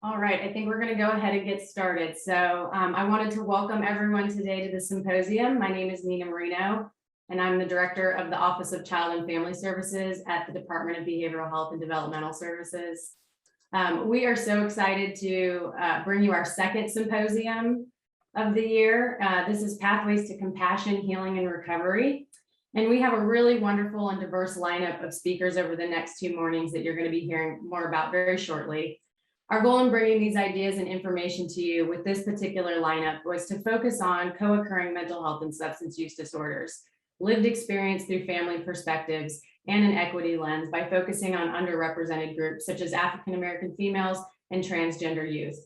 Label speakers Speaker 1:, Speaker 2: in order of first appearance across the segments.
Speaker 1: All right, I think we're going to go ahead and get started. So I wanted to welcome everyone today to the symposium. My name is Nina Marino, and I'm the director of the Office of Child and Family Services at the Department of Behavioral Health and Developmental Services. We are so excited to bring you our second symposium of the year. This is Pathways to Compassion, Healing, and Recovery. And we have a really wonderful and diverse lineup of speakers over the next 2 mornings that you're going to be hearing more about very shortly. Our goal in bringing these ideas and information to you with this particular lineup was to focus on co-occurring mental health and substance use disorders, lived experience through family perspectives, and an equity lens by focusing on underrepresented groups such as African American females and transgender youth.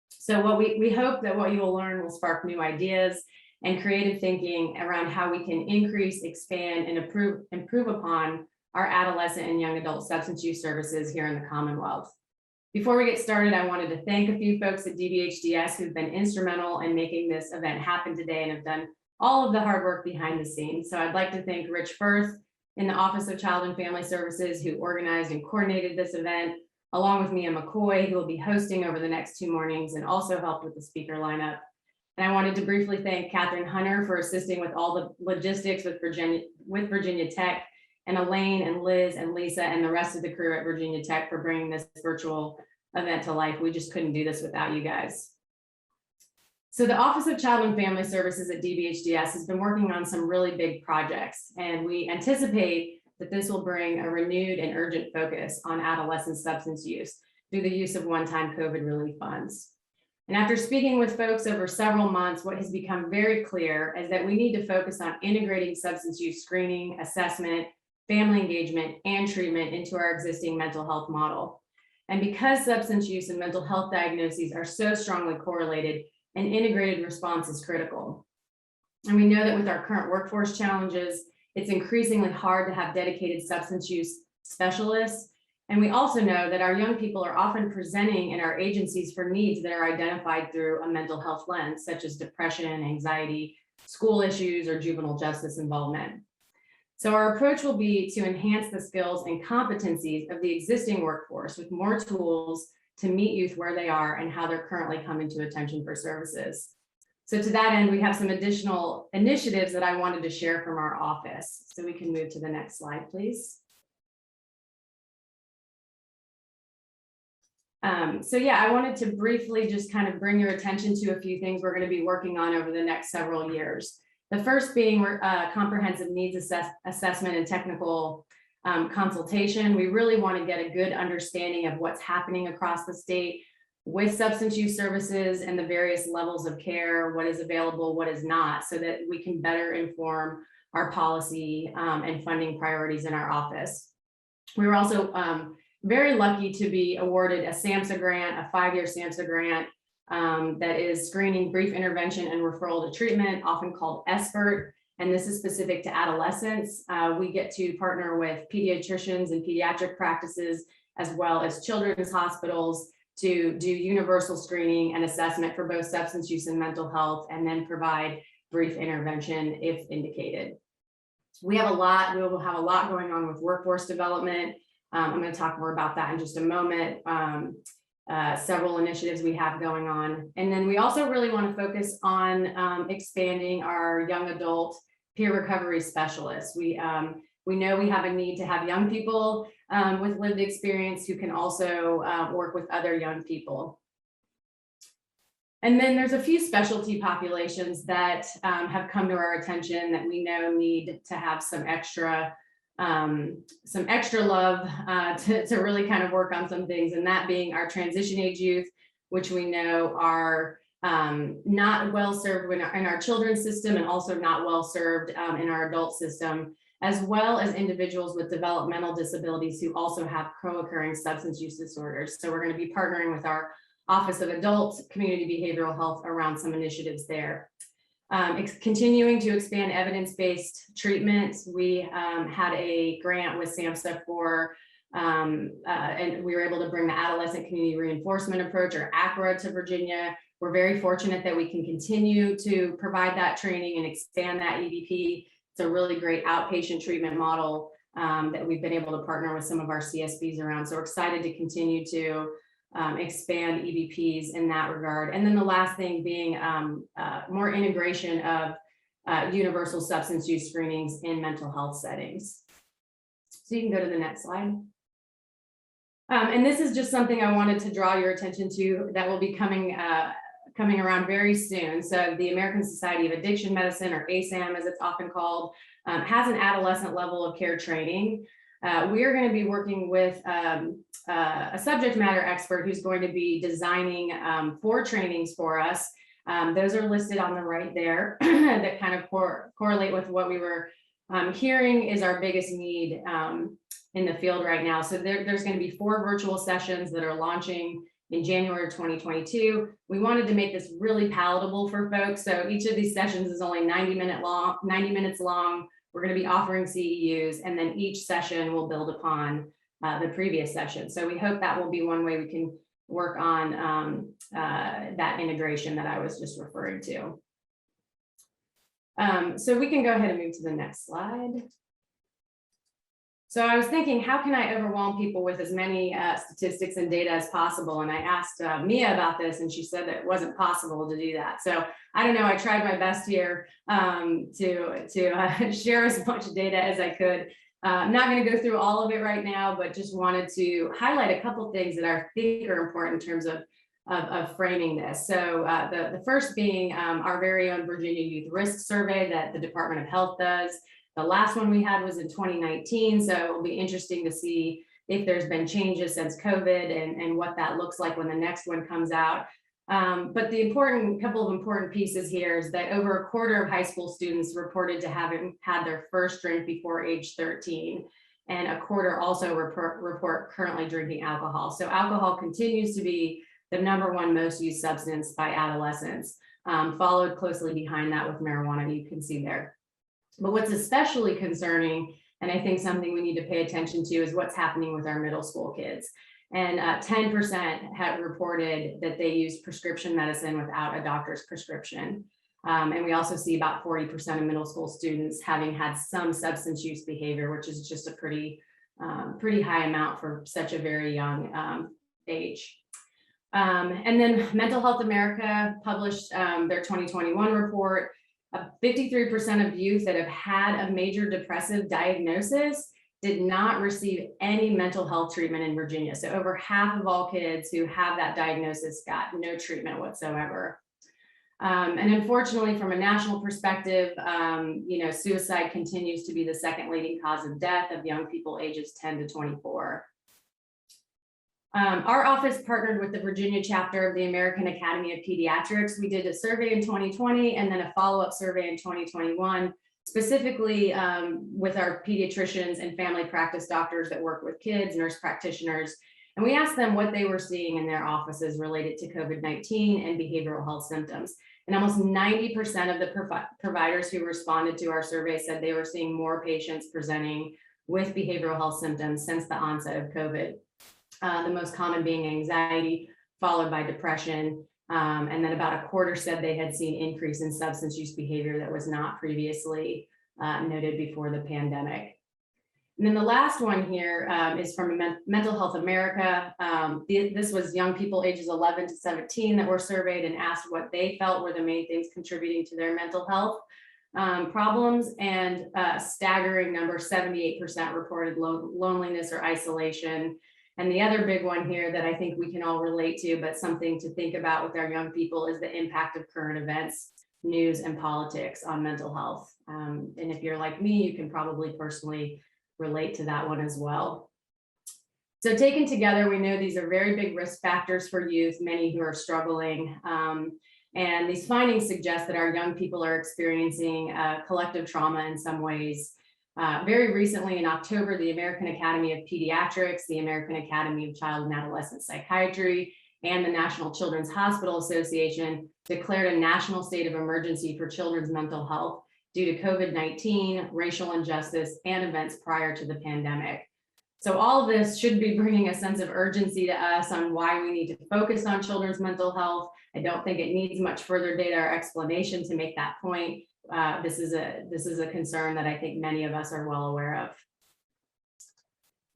Speaker 1: So what we hope that what you will learn will spark new ideas and creative thinking around how we can increase, expand, and improve upon our adolescent and young adult substance use services here in the Commonwealth. Before we get started, I wanted to thank a few folks at DBHDS who've been instrumental in making this event happen today and have done all of the hard work behind the scenes. So I'd like to thank Rich Firth in the Office of Child and Family Services who organized and coordinated this event, along with Mia McCoy, who will be hosting over the next 2 mornings and also helped with the speaker lineup. And I wanted to briefly thank Catherine Hunter for assisting with all the logistics with Virginia Tech, and Elaine and Liz and Lisa and the rest of the crew at Virginia Tech for bringing this virtual event to life. We just couldn't do this without you guys. So the Office of Child and Family Services at DBHDS has been working on some really big projects, and we anticipate that this will bring a renewed and urgent focus on adolescent substance use through the use of one-time COVID relief funds. And after speaking with folks over several months, what has become very clear is that we need to focus on integrating substance use screening, assessment, family engagement, and treatment into our existing mental health model. And because substance use and mental health diagnoses are so strongly correlated, an integrated response is critical. And we know that with our current workforce challenges, it's increasingly hard to have dedicated substance use specialists. And we also know that our young people are often presenting in our agencies for needs that are identified through a mental health lens, such as depression, anxiety, school issues, or juvenile justice involvement. So our approach will be to enhance the skills and competencies of the existing workforce with more tools to meet youth where they are and how they're currently coming to attention for services. So to that end, we have some additional initiatives that I wanted to share from our office. So we can move to the next slide, please. So yeah, I wanted to briefly just kind of bring your attention to a few things we're going to be working on over the next several years. The first being comprehensive needs assessment and technical consultation. We really want to get a good understanding of what's happening across the state with substance use services and the various levels of care, what is available, what is not, so that we can better inform our policy and funding priorities in our office. We were also very lucky to be awarded a SAMHSA grant, a 5-year SAMHSA grant, that is screening, brief intervention, and referral to treatment, often called SBIRT, and this is specific to adolescents. We get to partner with pediatricians and pediatric practices, as well as children's hospitals, to do universal screening and assessment for both substance use and mental health, and then provide brief intervention if indicated. We will have a lot going on with workforce development. I'm going to talk more about that in just a moment. Several initiatives we have going on. And then we also really want to focus on expanding our young adult peer recovery specialists. We know we have a need to have young people with lived experience who can also work with other young people. And then there's a few specialty populations that have come to our attention that we know need to have some extra love to really kind of work on some things, and that being our transition age youth, which we know are not well served in our children's system, and also not well served in our adult system, as well as individuals with developmental disabilities who also have co-occurring substance use disorders. So we're going to be partnering with our Office of Adult Community Behavioral Health around some initiatives there. Continuing to expand evidence-based treatment. We had a grant with SAMHSA for, and we were able to bring the Adolescent Community Reinforcement Approach, or ACRA, to Virginia. We're very fortunate that we can continue to provide that training and expand that EDP. It's a really great outpatient treatment model that we've been able to partner with some of our CSBs around. So we're excited to continue to expand EVPs in that regard. And then the last thing being more integration of universal substance use screenings in mental health settings. So you can go to the next slide. And this is just something I wanted to draw your attention to that will be coming around very soon. So the American Society of Addiction Medicine, or ASAM as it's often called, has an adolescent level of care training. We are going to be working with a subject matter expert who's going to be designing 4 trainings for us. Those are listed on the right there that kind of correlate with what we were hearing is our biggest need in the field right now. So there's going to be 4 virtual sessions that are launching in January 2022. We wanted to make this really palatable for folks. So each of these sessions is only 90 minutes long. We're going to be offering CEUs, and then each session will build upon the previous session. So we hope that will be one way we can work on that integration that I was just referring to. So we can go ahead and move to the next slide. So I was thinking, how can I overwhelm people with as many statistics and data as possible? And I asked Mia about this, and she said that it wasn't possible to do that. So I don't know, I tried my best here to share as much data as I could. I'm not going to go through all of it right now, but just wanted to highlight a couple things that I think are important in terms of framing this. So the first being our very own Virginia Youth Risk Survey that the Department of Health does. The last one we had was in 2019, so it will be interesting to see if there's been changes since COVID and what that looks like when the next one comes out. But the couple of important pieces here is that over a quarter of high school students reported to having had their first drink before age 13, and a quarter also report currently drinking alcohol. So alcohol continues to be the #1 most used substance by adolescents, followed closely behind that with marijuana, you can see there. But what's especially concerning, and I think something we need to pay attention to, is what's happening with our middle school kids. And 10% have reported that they use prescription medicine without a doctor's prescription. And we also see about 40% of middle school students having had some substance use behavior, which is just a pretty high amount for such a very young age. And then Mental Health America published their 2021 report. 53% of youth that have had a major depressive diagnosis did not receive any mental health treatment in Virginia. So over half of all kids who have that diagnosis got no treatment whatsoever. And unfortunately, from a national perspective, suicide continues to be the second leading cause of death of young people ages 10 to 24. Our office partnered with the Virginia chapter of the American Academy of Pediatrics. We did a survey in 2020 and then a follow-up survey in 2021, specifically with our pediatricians and family practice doctors that work with kids, nurse practitioners. And we asked them what they were seeing in their offices related to COVID-19 and behavioral health symptoms. And almost 90% of the providers who responded to our survey said they were seeing more patients presenting with behavioral health symptoms since the onset of COVID. The most common being anxiety, followed by depression. And then about a quarter said they had seen increase in substance use behavior that was not previously noted before the pandemic. And then the last one here is from Mental Health America. This was young people ages 11 to 17 that were surveyed and asked what they felt were the main things contributing to their mental health problems. And a staggering number, 78% reported loneliness or isolation. And the other big one here that I think we can all relate to, but something to think about with our young people, is the impact of current events, news, and politics on mental health. And if you're like me, you can probably personally relate to that one as well. So taken together, we know these are very big risk factors for youth, many who are struggling. And these findings suggest that our young people are experiencing collective trauma in some ways. Very recently in October, the American Academy of Pediatrics, the American Academy of Child and Adolescent Psychiatry, and the National Children's Hospital Association declared a national state of emergency for children's mental health due to COVID-19, racial injustice, and events prior to the pandemic. So all of this should be bringing a sense of urgency to us on why we need to focus on children's mental health. I don't think it needs much further data or explanation to make that point. This is a concern that I think many of us are well aware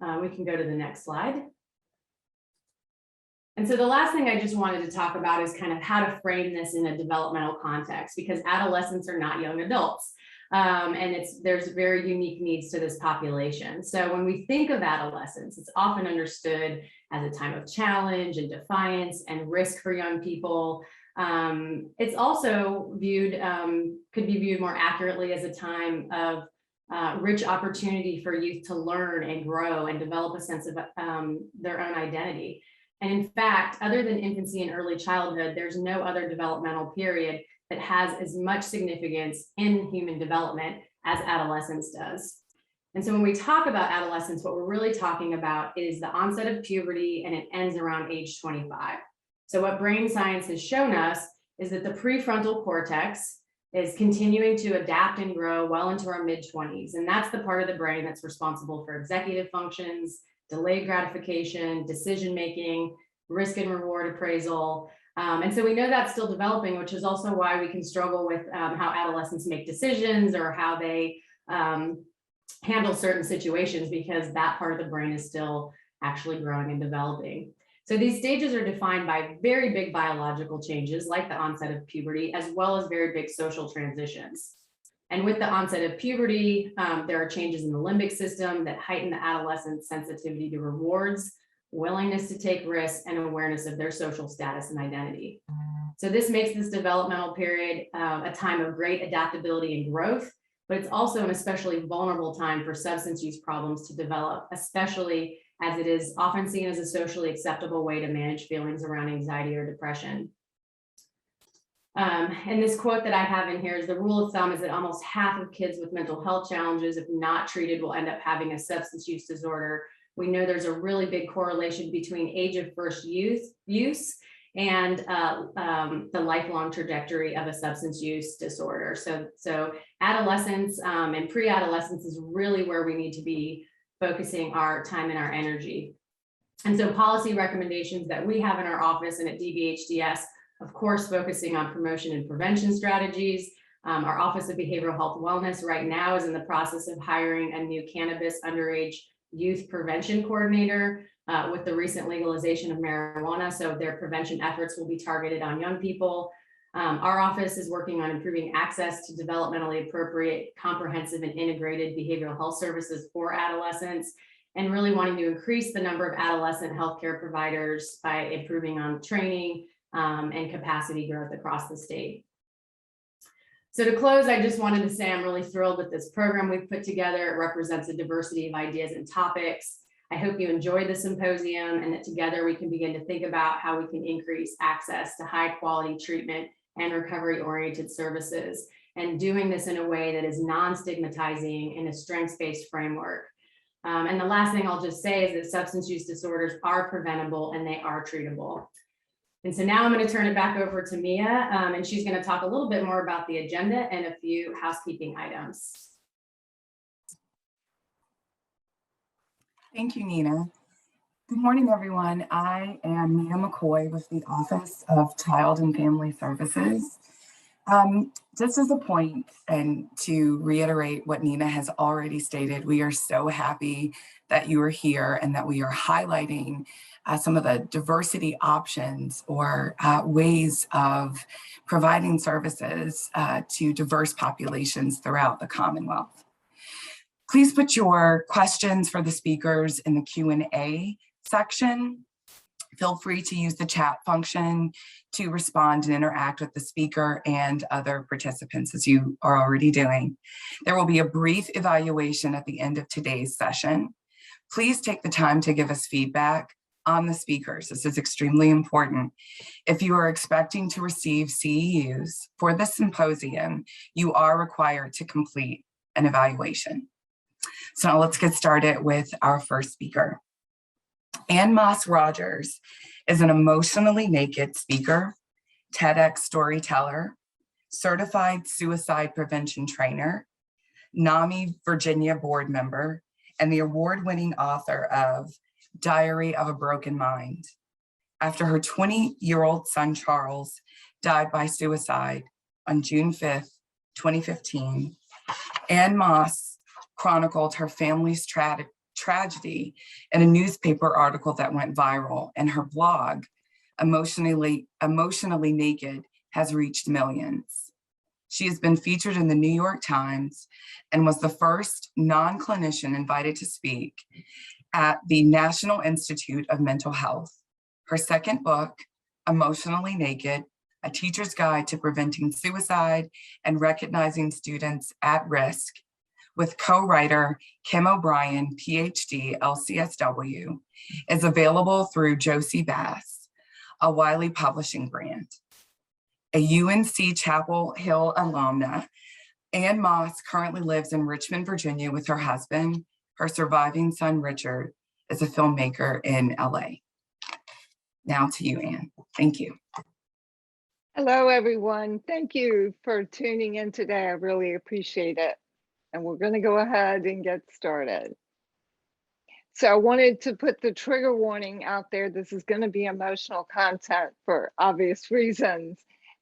Speaker 1: of. We can go to the next slide. And so the last thing I just wanted to talk about is kind of how to frame this in a developmental context, because adolescents are not young adults. And there's very unique needs to this population. So when we think of adolescence, it's often understood as a time of challenge and defiance and risk for young people. It's also viewed, could be viewed more accurately as a time of rich opportunity for youth to learn and grow and develop a sense of their own identity. And in fact, other than infancy and early childhood, there's no other developmental period that has as much significance in human development as adolescence does. And so when we talk about adolescence, what we're really talking about is the onset of puberty, and it ends around age 25. So what brain science has shown us is that the prefrontal cortex is continuing to adapt and grow well into our mid-20s. And that's the part of the brain that's responsible for executive functions, delayed gratification, decision-making, risk and reward appraisal. And so we know that's still developing, which is also why we can struggle with how adolescents make decisions or how they handle certain situations, because that part of the brain is still actually growing and developing. So these stages are defined by very big biological changes like the onset of puberty, as well as very big social transitions. And with the onset of puberty, there are changes in the limbic system that heighten the adolescent's sensitivity to rewards, willingness to take risks, and awareness of their social status and identity. So this makes this developmental period a time of great adaptability and growth, but it's also an especially vulnerable time for substance use problems to develop, especially as it is often seen as a socially acceptable way to manage feelings around anxiety or depression. And this quote that I have in here is: the rule of thumb is that almost half of kids with mental health challenges, if not treated, will end up having a substance use disorder. We know there's a really big correlation between age of first use and the lifelong trajectory of a substance use disorder. So adolescence and pre-adolescence is really where we need to be focusing our time and our energy. And so policy recommendations that we have in our office and at DBHDS, of course, focusing on promotion and prevention strategies. Our Office of Behavioral Health Wellness right now is in the process of hiring a new cannabis underage youth prevention coordinator with the recent legalization of marijuana. So their prevention efforts will be targeted on young people. Our office is working on improving access to developmentally appropriate, comprehensive, and integrated behavioral health services for adolescents, and really wanting to increase the number of adolescent healthcare providers by improving on training and capacity growth across the state. So to close, I just wanted to say I'm really thrilled with this program we've put together. It represents a diversity of ideas and topics. I hope you enjoyed the symposium and that together we can begin to think about how we can increase access to high quality treatment and recovery-oriented services, and doing this in a way that is non-stigmatizing in a strengths-based framework. And the last thing I'll just say is that substance use disorders are preventable and they are treatable. And so now I'm going to turn it back over to Mia, and she's going to talk a little bit more about the agenda and a few housekeeping items.
Speaker 2: Thank you, Nina. Good morning, everyone. I am Mia McCoy with the Office of Child and Family Services. Just as a point and to reiterate what Nina has already stated, we are so happy that you are here and that we are highlighting some of the diversity options or ways of providing services to diverse populations throughout the Commonwealth. Please put your questions for the speakers in the Q&A section. Feel free to use the chat function to respond and interact with the speaker and other participants, as you are already doing. There will be a brief evaluation at the end of today's session. Please take the time to give us feedback on the speakers. This is extremely important. If you are expecting to receive CEUs for the symposium, you are required to complete an evaluation. So now let's get started with our first speaker. Ann Moss Rogers is an emotionally naked speaker, Tedx storyteller, certified suicide prevention trainer, NAMI Virginia board member, and the award-winning author of Diary of a Broken Mind. After her 20-year-old son, Charles, died by suicide on June 5th, 2015, Ann Moss chronicled her family's tragedy in a newspaper article that went viral, and her blog, Emotionally Naked has reached millions. She has been featured in the New York Times and was the first non-clinician invited to speak at the National Institute of Mental Health. Her second book, Emotionally Naked, A Teacher's Guide to Preventing Suicide and Recognizing Students at Risk, with co-writer Kim O'Brien Ph.D. LCSW, is available through Josie Bass, a Wiley publishing brand. A UNC Chapel Hill alumna, Ann Moss currently lives in Richmond, Virginia with her husband. Her surviving son, Richard, is a filmmaker in LA. Now to you, Ann. Thank you.
Speaker 3: Hello, everyone. Thank you for tuning in today. I really appreciate it. And we're going to go ahead and get started. So I wanted to put the trigger warning out there. This is going to be emotional content for obvious reasons.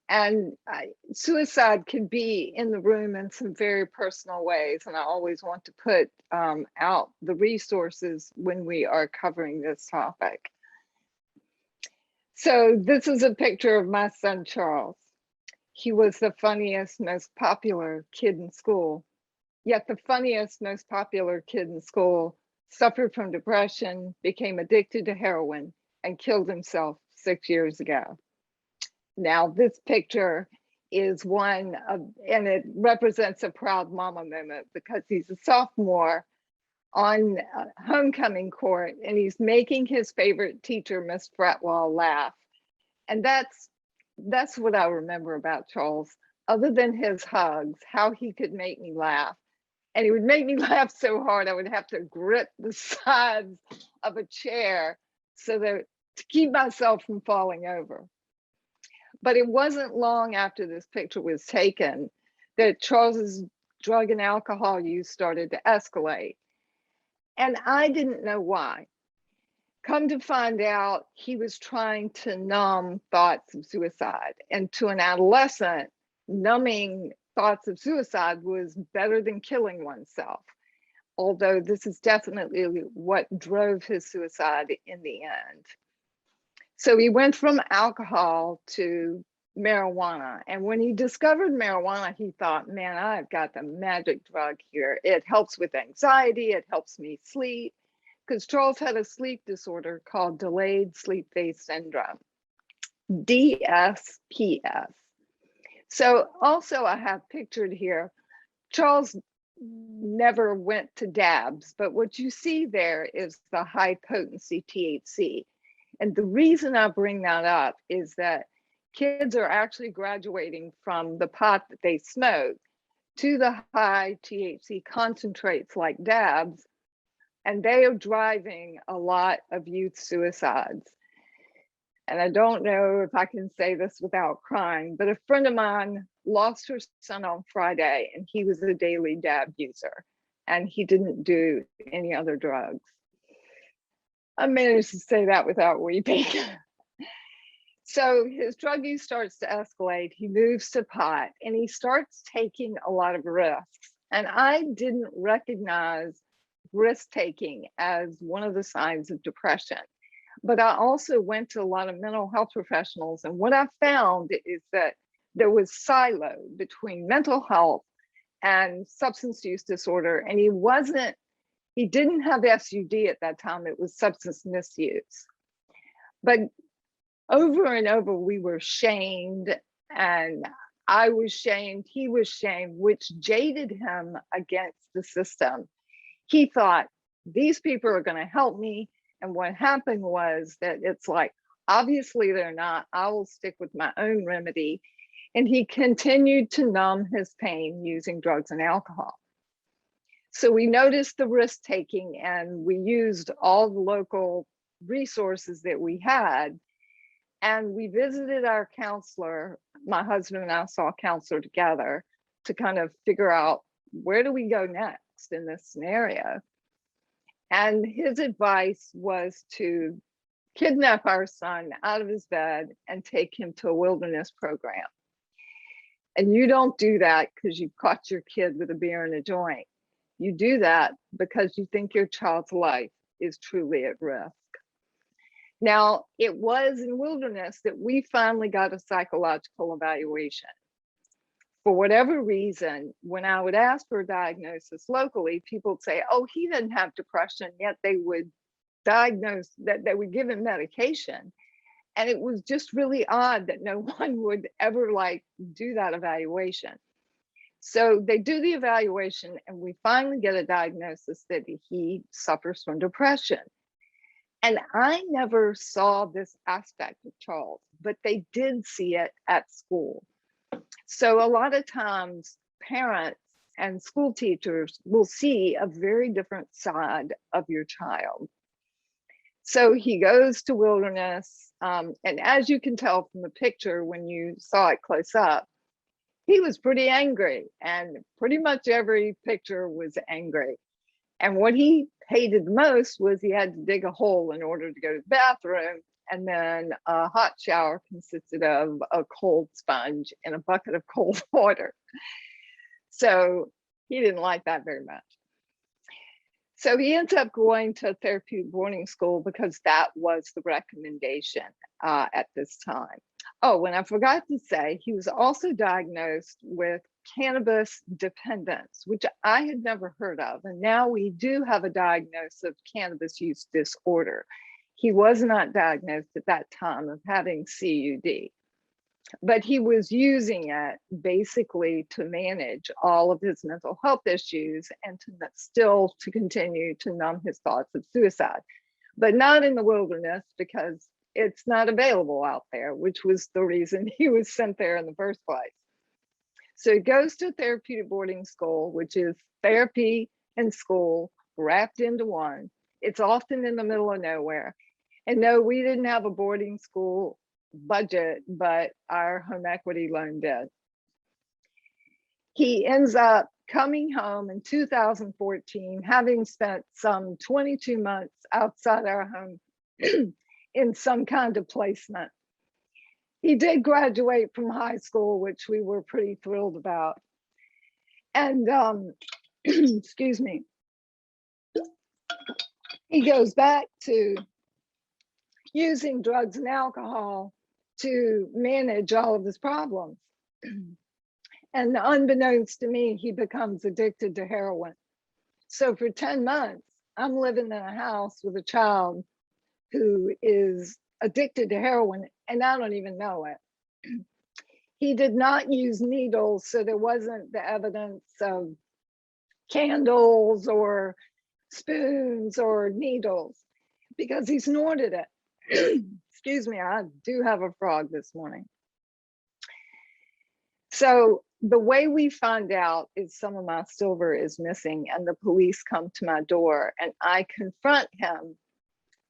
Speaker 3: And suicide can be in the room in some very personal ways. And I always want to put out the resources when we are covering this topic. So this is a picture of my son, Charles. He was the funniest, most popular kid in school. Yet the funniest, most popular kid in school suffered from depression, became addicted to heroin, and killed himself 6 years ago. Now, this picture is one of, and it represents a proud mama moment because he's a sophomore on homecoming court and he's making his favorite teacher, Miss Fretwell, laugh. And that's what I remember about Charles, other than his hugs, how he could make me laugh. And he would make me laugh so hard, I would have to grip the sides of a chair so that to keep myself from falling over. But it wasn't long after this picture was taken that Charles's drug and alcohol use started to escalate. And I didn't know why. Come to find out, he was trying to numb thoughts of suicide. And to an adolescent, numbing thoughts of suicide was better than killing oneself. Although this is definitely what drove his suicide in the end. So he went from alcohol to marijuana. And when he discovered marijuana, he thought, man, I've got the magic drug here. It helps with anxiety. It helps me sleep. Because Charles had a sleep disorder called delayed sleep phase syndrome, DSPS. So also I have pictured here, Charles never went to dabs, but what you see there is the high potency THC. And the reason I bring that up is that kids are actually graduating from the pot that they smoke to the high THC concentrates like dabs, and they are driving a lot of youth suicides. And I don't know if I can say this without crying, but a friend of mine lost her son on Friday and he was a daily dab user and he didn't do any other drugs. I managed to say that without weeping. So his drug use starts to escalate. He moves to pot and he starts taking a lot of risks. And I didn't recognize risk taking as one of the signs of depression. But I also went to a lot of mental health professionals. And what I found is that there was silo between mental health and substance use disorder. And he didn't have SUD at that time. It was substance misuse. But over and over, we were shamed and I was shamed, he was shamed, which jaded him against the system. He thought, these people are going to help me. And what happened was that it's like, obviously they're not, I will stick with my own remedy. And he continued to numb his pain using drugs and alcohol. So we noticed the risk taking and we used all the local resources that we had. And we visited our counselor. My husband and I saw a counselor together to kind of figure out where do we go next in this scenario. And his advice was to kidnap our son out of his bed and take him to a wilderness program. And you don't do that because you caught your kid with a beer and a joint. You do that because you think your child's life is truly at risk. Now, it was in Wilderness that we finally got a psychological evaluation. For whatever reason, when I would ask for a diagnosis locally, people would say, oh, he doesn't have depression, yet they would diagnose that they would give him medication. And it was just really odd that no one would ever like do that evaluation. So they do the evaluation and we finally get a diagnosis that he suffers from depression. And I never saw this aspect of Charles, but they did see it at school. So a lot of times parents and school teachers will see a very different side of your child. So he goes to Wilderness, and as you can tell from the picture when you saw it close up, he was pretty angry, and pretty much every picture was angry. And what he hated the most was he had to dig a hole in order to go to the bathroom, and then a hot shower consisted of a cold sponge and a bucket of cold water. So he didn't like that very much. So he ends up going to a therapeutic boarding school because that was the recommendation at this time. Oh, and I forgot to say, he was also diagnosed with cannabis dependence, which I had never heard of. And now we do have a diagnosis of cannabis use disorder. He was not diagnosed at that time of having CUD, but he was using it basically to manage all of his mental health issues and to continue to numb his thoughts of suicide, but not in the Wilderness because it's not available out there, which was the reason he was sent there in the first place. So he goes to a therapeutic boarding school, which is therapy and school wrapped into one. It's often in the middle of nowhere. And no, we didn't have a boarding school budget, but our home equity loan did. He ends up coming home in 2014, having spent some 22 months outside our home in some kind of placement. He did graduate from high school, which we were pretty thrilled about. And excuse me, he goes back to using drugs and alcohol to manage all of his problems. And unbeknownst to me, he becomes addicted to heroin. So for 10 months, I'm living in a house with a child who is addicted to heroin, and I don't even know it. He did not use needles, so there wasn't the evidence of candles or spoons or needles because he snorted it. Excuse me, I do have a frog this morning. So the way we find out is some of my silver is missing and the police come to my door and I confront him.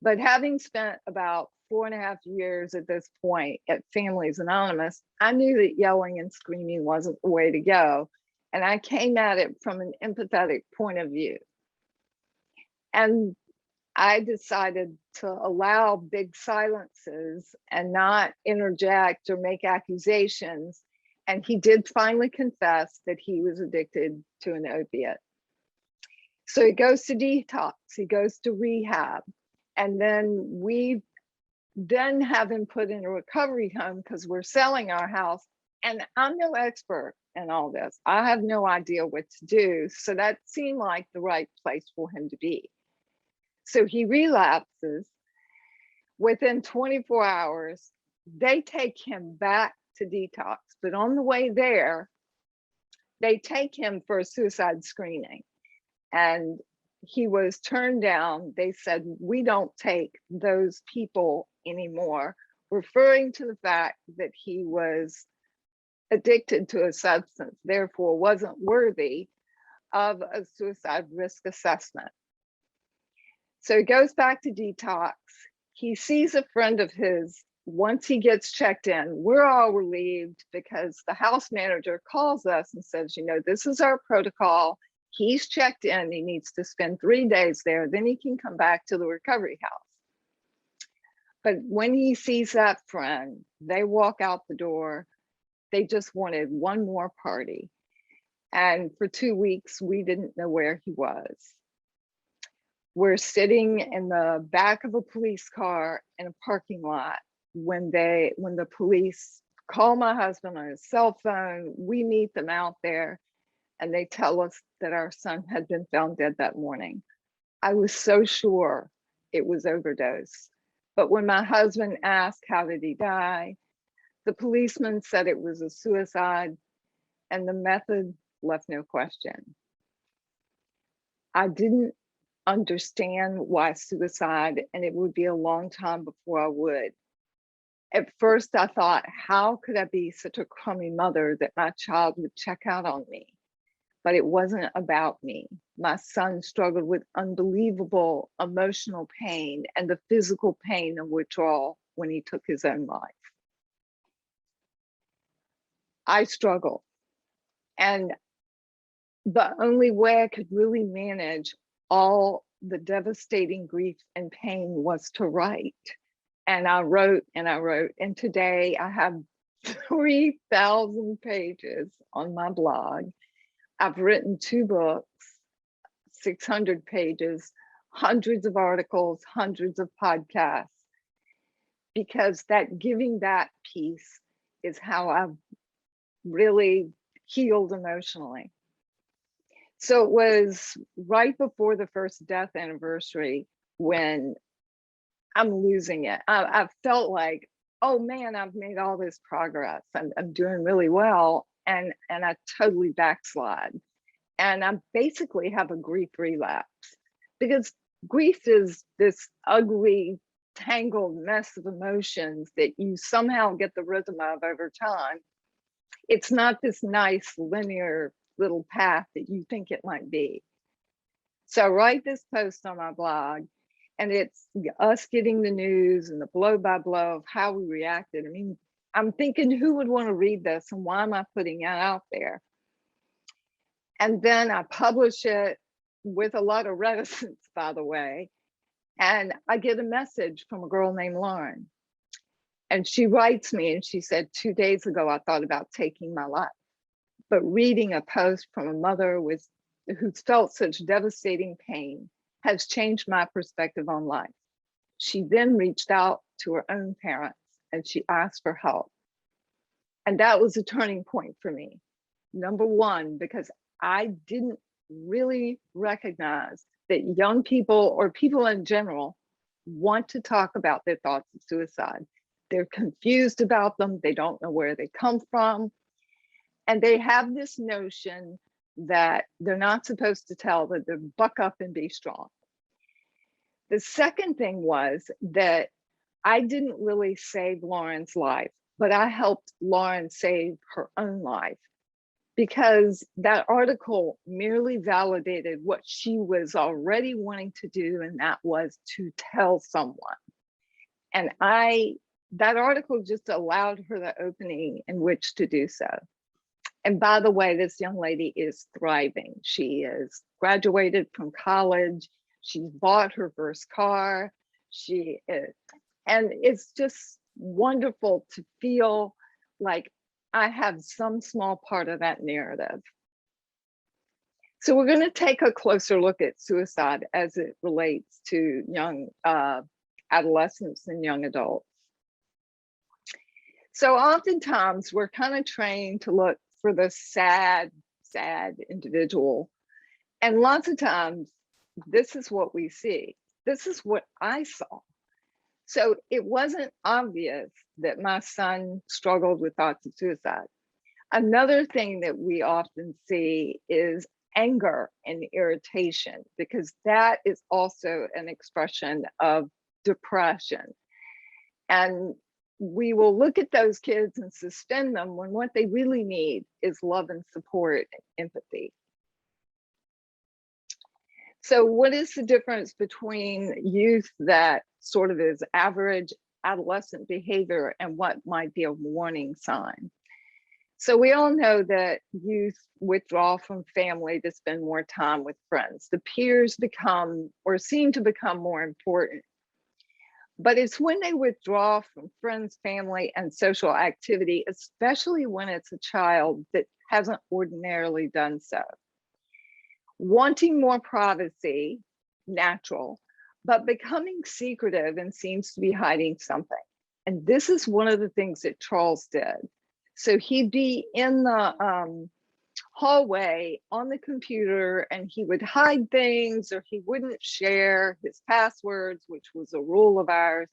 Speaker 3: But having spent about 4.5 years at this point at Families Anonymous, I knew that yelling and screaming wasn't the way to go. And I came at it from an empathetic point of view. And I decided to allow big silences and not interject or make accusations. And he did finally confess that he was addicted to an opiate. So he goes to detox, he goes to rehab. And then we then have him put in a recovery home because we're selling our house. And I'm no expert in all this. I have no idea what to do. So that seemed like the right place for him to be. So he relapses. Within 24 hours, they take him back to detox. But on the way there, they take him for a suicide screening. And he was turned down. They said, we don't take those people anymore, referring to the fact that he was addicted to a substance, therefore wasn't worthy of a suicide risk assessment. So he goes back to detox. He sees a friend of his. Once he gets checked in, we're all relieved because the house manager calls us and says, you know, this is our protocol. He's checked in, he needs to spend 3 days there, then he can come back to the recovery house. But when he sees that friend, they walk out the door. They just wanted one more party. And for 2 weeks, we didn't know where he was. were sitting in the back of a police car in a parking lot when the police call my husband on his cell phone. We meet them out there and they tell us that our son had been found dead that morning. I was so sure it was overdose. But when my husband asked, how did he die? The policeman said it was a suicide, and the method left no question. I didn't understand why suicide, and it would be a long time before I would. At first, I thought, how could I be such a crummy mother that my child would check out on me? But it wasn't about me. My son struggled with unbelievable emotional pain and the physical pain of withdrawal when he took his own life. I struggled. And the only way I could really manage all the devastating grief and pain was to write. And I wrote and I wrote. And today I have 3,000 pages on my blog. I've written 2 books, 600 pages, hundreds of articles, hundreds of podcasts, because that giving back piece is how I've really healed emotionally. So it was right before the first death anniversary when I'm losing it. I felt like, oh man, I've made all this progress. I'm doing really well. And I totally backslide. And I basically have a grief relapse, because grief is this ugly, tangled mess of emotions that you somehow get the rhythm of over time. It's not this nice linear little path that you think it might be. So I write this post on my blog, and it's us getting the news and the blow by blow of how we reacted. I mean, I'm thinking, who would want to read this and why am I putting it out there? And then I publish it with a lot of reticence, by the way. And I get a message from a girl named Lauren. And she writes me and she said, 2 days ago, I thought about taking my life. But reading a post from a mother who's felt such devastating pain has changed my perspective on life. She then reached out to her own parents and she asked for help. And that was a turning point for me. Number one, because I didn't really recognize that young people or people in general want to talk about their thoughts of suicide. They're confused about them. They don't know where they come from. And they have this notion that they're not supposed to tell, that they're buck up and be strong. The second thing was that I didn't really save Lauren's life, but I helped Lauren save her own life, because that article merely validated what she was already wanting to do, and that was to tell someone. And that article just allowed her the opening in which to do so. And by the way, this young lady is thriving. She is graduated from college. She's bought her first car. And it's just wonderful to feel like I have some small part of that narrative. So we're going to take a closer look at suicide as it relates to young adolescents and young adults. So oftentimes we're kind of trained to look for the sad individual. And lots of times, this is what we see. This is what I saw. So it wasn't obvious that my son struggled with thoughts of suicide. Another thing that we often see is anger and irritation, because that is also an expression of depression. And we will look at those kids and suspend them when what they really need is love and support and empathy. So what is the difference between youth that sort of is average adolescent behavior and what might be a warning sign? So we all know that youth withdraw from family to spend more time with friends. The peers become or seem to become more important. But it's when they withdraw from friends, family, and social activity, especially when it's a child that hasn't ordinarily done so. Wanting more privacy natural, but becoming secretive and seems to be hiding something. And this is one of the things that Charles did. So he'd be in the hallway on the computer and he would hide things, or he wouldn't share his passwords, which was a rule of ours.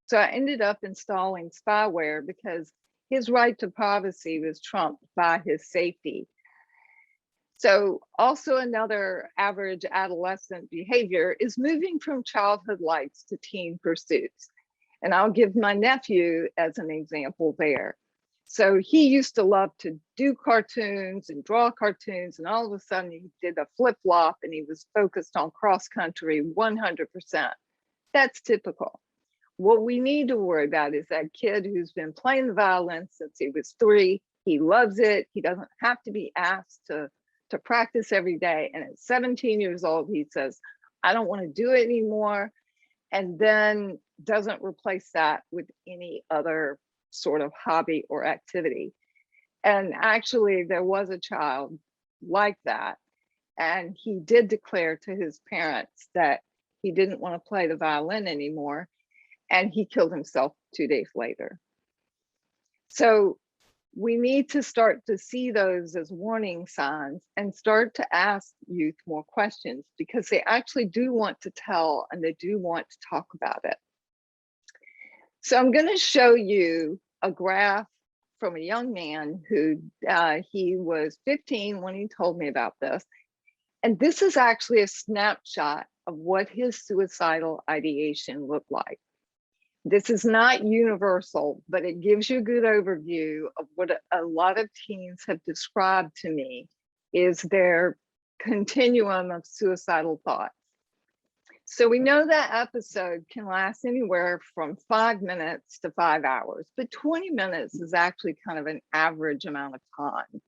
Speaker 3: So I ended up installing spyware because his right to privacy was trumped by his safety. So also another average adolescent behavior is moving from childhood likes to teen pursuits. And I'll give my nephew as an example there. So he used to love to do cartoons and draw cartoons, and all of a sudden he did a flip-flop and he was focused on cross country 100%. That's typical. What we need to worry about is that kid who's been playing the violin since he was 3. He loves it. He doesn't have to be asked to practice every day. And at 17 years old, he says, I don't want to do it anymore. And then doesn't replace that with any other sort of hobby or activity. And actually, there was a child like that. And he did declare to his parents that he didn't want to play the violin anymore. And he killed himself 2 days later. So we need to start to see those as warning signs and start to ask youth more questions, because they actually do want to tell and they do want to talk about it. So I'm going to show you a graph from a young man who he was 15 when he told me about this. And this is actually a snapshot of what his suicidal ideation looked like. This is not universal, but it gives you a good overview of what a lot of teens have described to me is their continuum of suicidal thoughts. So we know that episode can last anywhere from 5 minutes to 5 hours, but 20 minutes is actually kind of an average amount of time.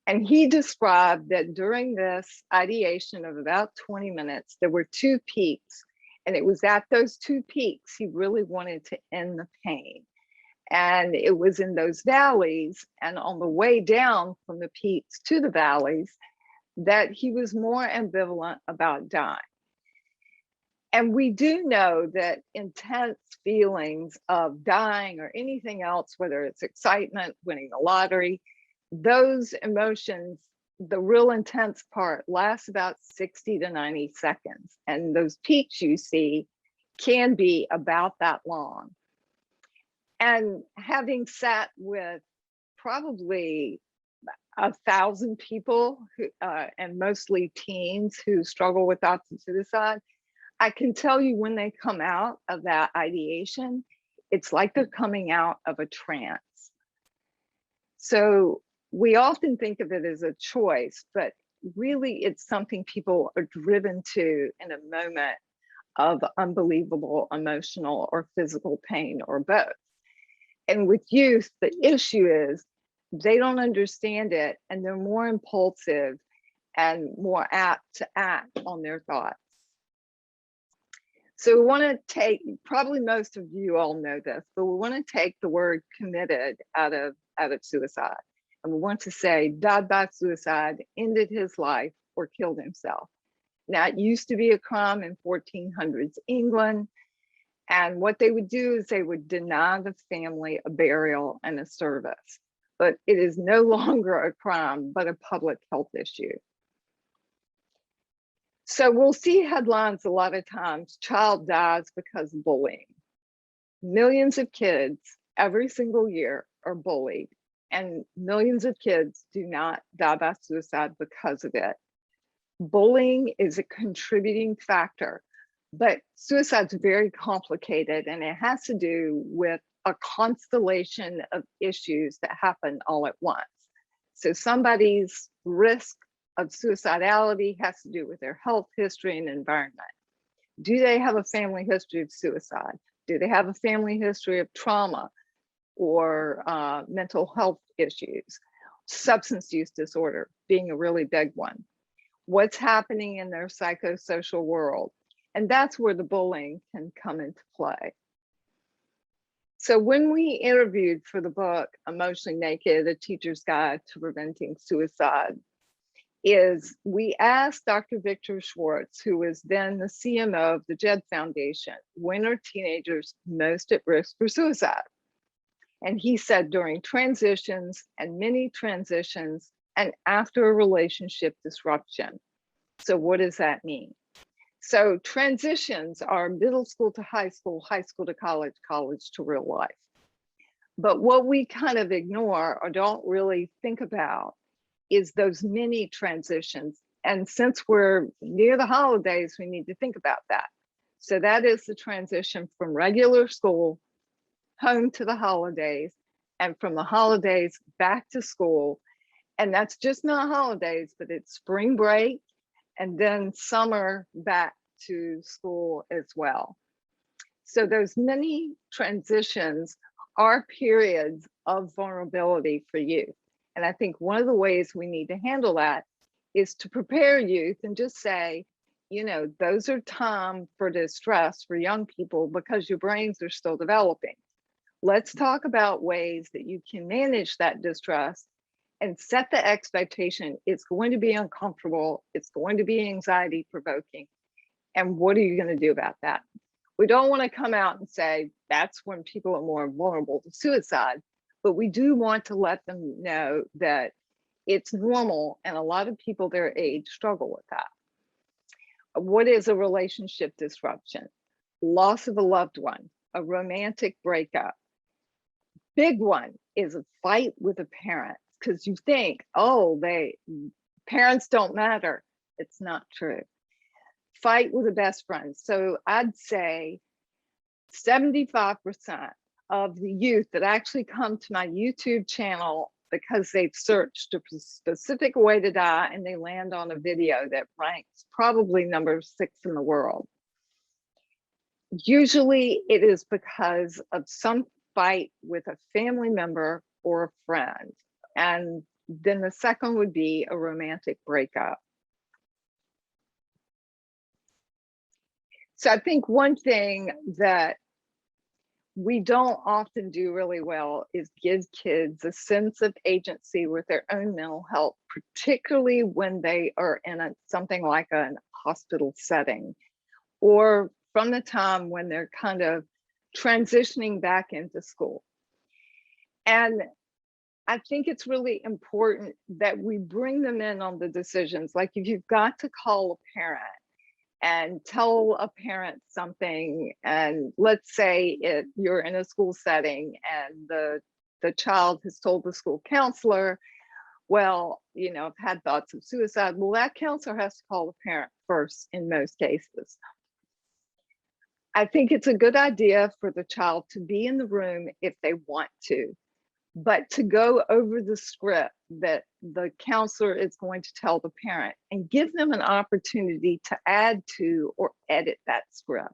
Speaker 3: And he described that during this ideation of about 20 minutes, there were 2 peaks. And it was at those 2 peaks he really wanted to end the pain. And it was in those valleys and on the way down from the peaks to the valleys that he was more ambivalent about dying. And we do know that intense feelings of dying or anything else, whether it's excitement, winning the lottery, those emotions, the real intense part lasts about 60 to 90 seconds. And those peaks you see can be about that long. And having sat with probably 1,000 people who, and mostly teens who struggle with thoughts of suicide, I can tell you when they come out of that ideation, it's like they're coming out of a trance. So we often think of it as a choice, but really it's something people are driven to in a moment of unbelievable emotional or physical pain or both. And with youth, the issue is they don't understand it and they're more impulsive and more apt to act on their thoughts. So we want to take, probably most of you all know this, but we want to take the word committed out of suicide. And we want to say died by suicide, ended his life, or killed himself. Now, it used to be a crime in 1400s England. And what they would do is they would deny the family a burial and a service. But it is no longer a crime, but a public health issue. So we'll see headlines a lot of times, child dies because of bullying. Millions of kids every single year are bullied, and millions of kids do not die by suicide because of it. Bullying is a contributing factor, but suicide's very complicated, and it has to do with a constellation of issues that happen all at once. So somebody's risk of suicidality has to do with their health history and environment. Do they have a family history of suicide? Do they have a family history of trauma or mental health issues? Substance use disorder being a really big one. What's happening in their psychosocial world? And that's where the bullying can come into play. So when we interviewed for the book, Emotionally Naked, A Teacher's Guide to Preventing Suicide, is we asked Dr. Victor Schwartz, who was then the CMO of the JED Foundation, when are teenagers most at risk for suicide? And he said during transitions and many transitions and after a relationship disruption. So what does that mean? So transitions are middle school to high school to college, college to real life. But what we kind of ignore or don't really think about is those mini transitions. And since we're near the holidays, we need to think about that. So that is the transition from regular school home to the holidays, and from the holidays back to school. And that's just not holidays, but it's spring break and then summer back to school as well. So those many transitions are periods of vulnerability for youth. And I think one of the ways we need to handle that is to prepare youth and just say, you know, those are time for distress for young people because your brains are still developing. Let's talk about ways that you can manage that distress and set the expectation. It's going to be uncomfortable. It's going to be anxiety provoking. And what are you going to do about that? We don't want to come out and say that's when people are more vulnerable to suicide, but we do want to let them know that it's normal and a lot of people their age struggle with that. What is a relationship disruption? Loss of a loved one, a romantic breakup. Big one is a fight with a parent, because you think, oh, parents don't matter. It's not true. Fight with a best friend. So I'd say 75% of the youth that actually come to my YouTube channel because they've searched a specific way to die and they land on a video that ranks probably number 6 in the world. Usually it is because of some fight with a family member or a friend. And then the second would be a romantic breakup. So I think one thing that we don't often do really well is give kids a sense of agency with their own mental health, particularly when they are in something like a hospital setting, or from the time when they're kind of transitioning back into school. And I think it's really important that we bring them in on the decisions. Like if you've got to call a parent and tell a parent something, and let's say you're in a school setting and the child has told the school counselor, well, you know, I've had thoughts of suicide. Well, that counselor has to call the parent first in most cases. I think it's a good idea for the child to be in the room if they want to, but to go over the script that the counselor is going to tell the parent and give them an opportunity to add to or edit that script.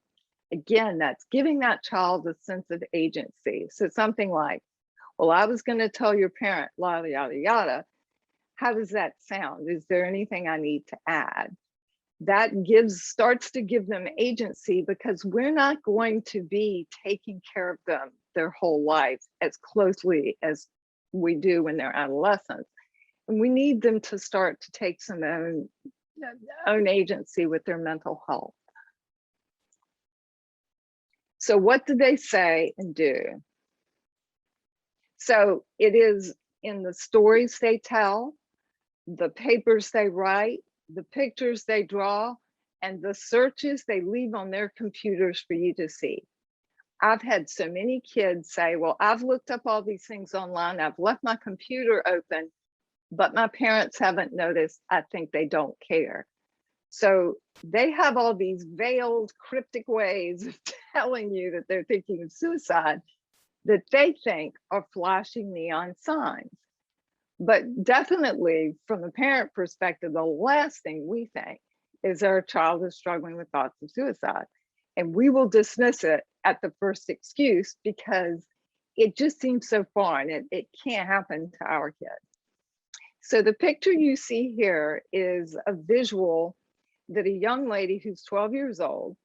Speaker 3: Again, that's giving that child a sense of agency. So something like, well, I was going to tell your parent, yada, yada, yada. How does that sound? Is there anything I need to add? That starts to give them agency, because we're not going to be taking care of them their whole life as closely as we do when they're adolescents. And we need them to start to take some own agency with their mental health. So what do they say and do? So it is in the stories they tell, the papers they write, the pictures they draw, and the searches they leave on their computers for you to see. I've had so many kids say, well, I've looked up all these things online, I've left my computer open, but my parents haven't noticed. I think they don't care. So they have all these veiled, cryptic ways of telling you that they're thinking of suicide that they think are flashing neon signs. But definitely from the parent perspective, the last thing we think is our child is struggling with thoughts of suicide. And we will dismiss it at the first excuse because it just seems so foreign. It can't happen to our kids. So the picture you see here is a visual that a young lady who's 12 years old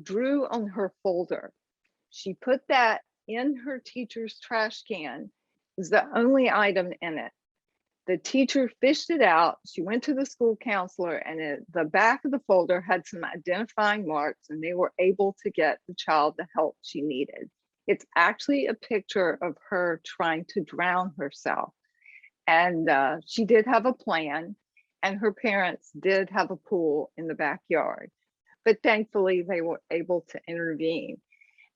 Speaker 3: drew on her folder. She put that in her teacher's trash can. It was the only item in it. The teacher fished it out. She went to the school counselor, and at the back of the folder had some identifying marks, and they were able to get the child the help she needed. It's actually a picture of her trying to drown herself. And she did have a plan, and her parents did have a pool in the backyard. But thankfully, they were able to intervene.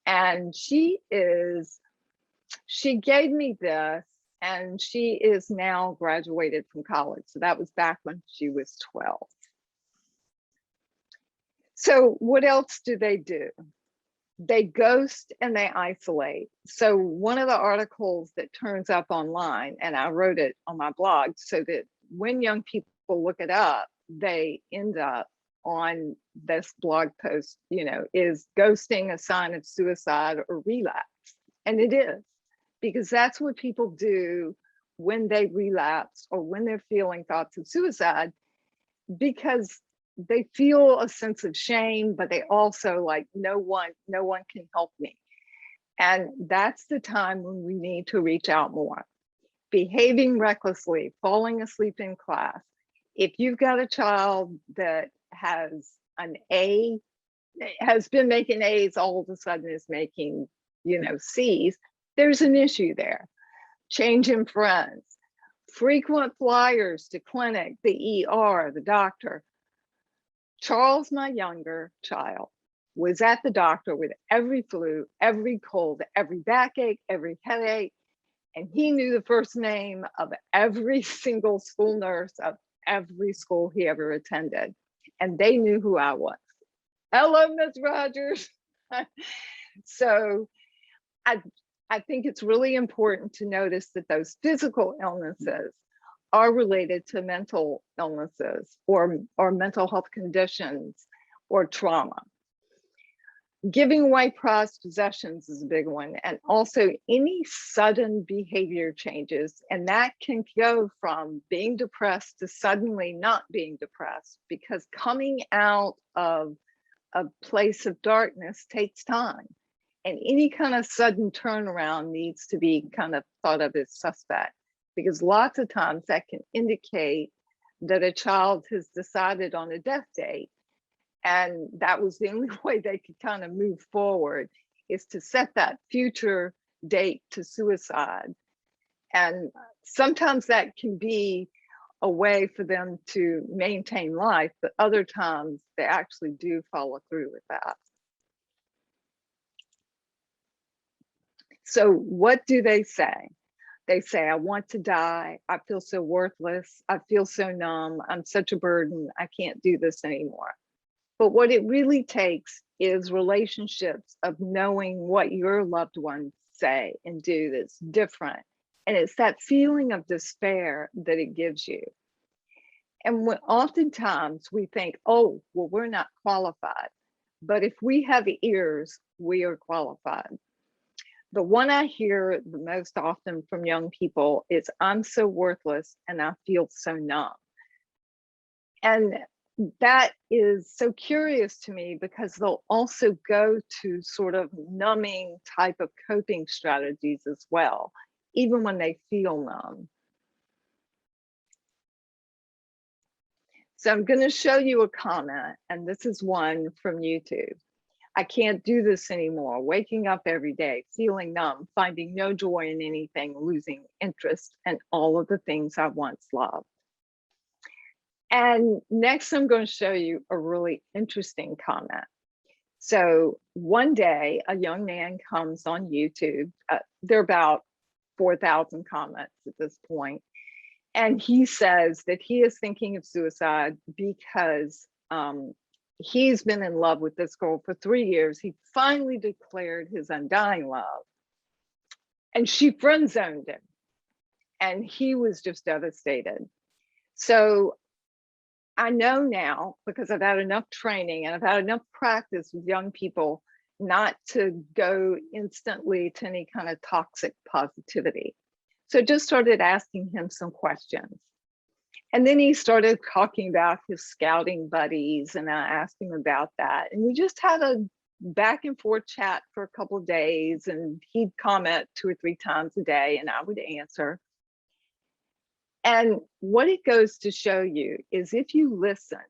Speaker 3: And she gave me this, and she is now graduated from college. So that was back when she was 12. So what else do? They ghost and they isolate. So one of the articles that turns up online, and I wrote it on my blog so that when young people look it up, they end up on this blog post, is ghosting a sign of suicide or relapse? And it is, because that's what people do when they relapse or when they're feeling thoughts of suicide, because they feel a sense of shame, but they also like, no one can help me. And that's the time when we need to reach out more. Behaving recklessly, falling asleep in class. If you've got a child that has an A, has been making A's, all of a sudden is making, C's, there's an issue there. Change in friends, frequent flyers to clinic, the ER, the doctor. Charles, my younger child, was at the doctor with every flu, every cold, every backache, every headache, and he knew the first name of every single school nurse of every school he ever attended, and they knew who I was. Hello, Miss Rogers. So I think it's really important to notice that those physical illnesses are related to mental illnesses or mental health conditions or trauma. Giving away prized possessions is a big one, and also any sudden behavior changes, and that can go from being depressed to suddenly not being depressed, because coming out of a place of darkness takes time, and any kind of sudden turnaround needs to be kind of thought of as suspect, because lots of times that can indicate that a child has decided on a death date, and that was the only way they could kind of move forward, is to set that future date to suicide. And sometimes that can be a way for them to maintain life, but other times they actually do follow through with that. So what do they say? They say, I want to die. I feel so worthless. I feel so numb. I'm such a burden. I can't do this anymore. But what it really takes is relationships of knowing what your loved ones say and do that's different. And it's that feeling of despair that it gives you. And when oftentimes we think, oh, well, we're not qualified. But if we have ears, we are qualified. The one I hear the most often from young people is, I'm so worthless and I feel so numb. And that is so curious to me, because they'll also go to sort of numbing type of coping strategies as well, even when they feel numb. So I'm going to show you a comment, and this is one from YouTube. I can't do this anymore. Waking up every day, feeling numb, finding no joy in anything, losing interest in all of the things I once loved. And next, I'm going to show you a really interesting comment. So one day, a young man comes on YouTube. There are about 4,000 comments at this point. And he says that he is thinking of suicide because he's been in love with this girl for 3 years. He finally declared his undying love, and she friend zoned him, and he was just devastated. So I know now, because I've had enough training and I've had enough practice with young people, not to go instantly to any kind of toxic positivity. So I just started asking him some questions. And then he started talking about his scouting buddies, and I asked him about that. And we just had a back and forth chat for a couple of days, and he'd comment 2 or 3 times a day and I would answer. And what it goes to show you is if you listen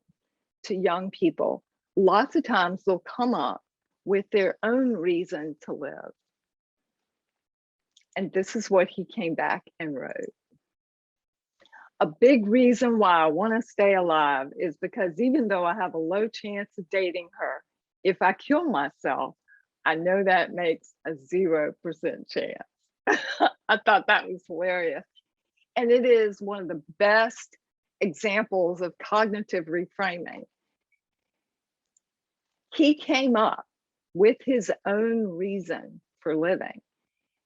Speaker 3: to young people, lots of times they'll come up with their own reason to live. And this is what he came back and wrote. A big reason why I want to stay alive is because even though I have a low chance of dating her, if I kill myself, I know that makes a 0% chance. I thought that was hilarious. And it is one of the best examples of cognitive reframing. He came up with his own reason for living.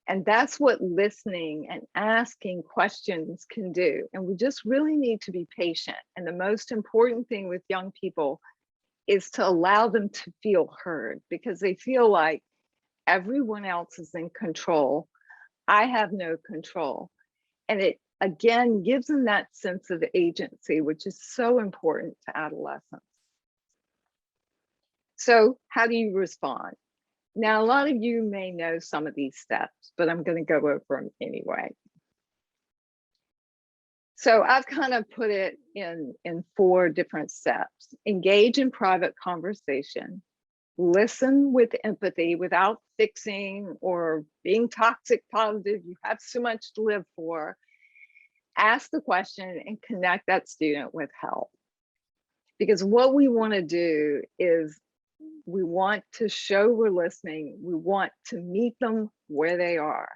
Speaker 3: And that's what listening and asking questions can do. And we just really need to be patient. And the most important thing with young people is to allow them to feel heard, because they feel like everyone else is in control. I have no control. And it, again, gives them that sense of agency, which is so important to adolescents. So how do you respond? Now, a lot of you may know some of these steps, but I'm going to go over them anyway. So I've kind of put it in 4 different steps. Engage in private conversation, listen with empathy without fixing or being toxic positive. You have so much to live for. Ask the question and connect that student with help. Because what we want to do is we want to show we're listening. We want to meet them where they are.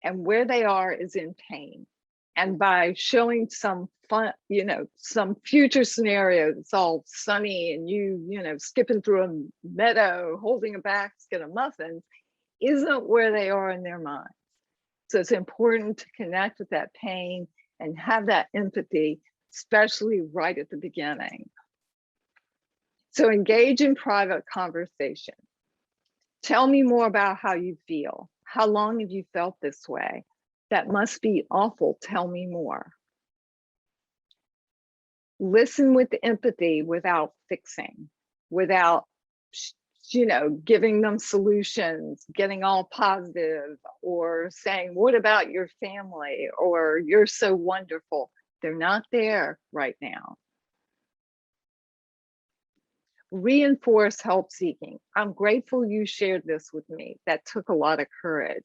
Speaker 3: And where they are is in pain. And by showing some fun, some future scenario that's all sunny and you skipping through a meadow, holding a basket of muffins, isn't where they are in their minds. So it's important to connect with that pain and have that empathy, especially right at the beginning. So engage in private conversation. Tell me more about how you feel. How long have you felt this way? That must be awful. Tell me more. Listen with empathy without fixing, without, giving them solutions, getting all positive, or saying, what about your family? Or you're so wonderful. They're not there right now. Reinforce help seeking. I'm grateful you shared this with me. That took a lot of courage.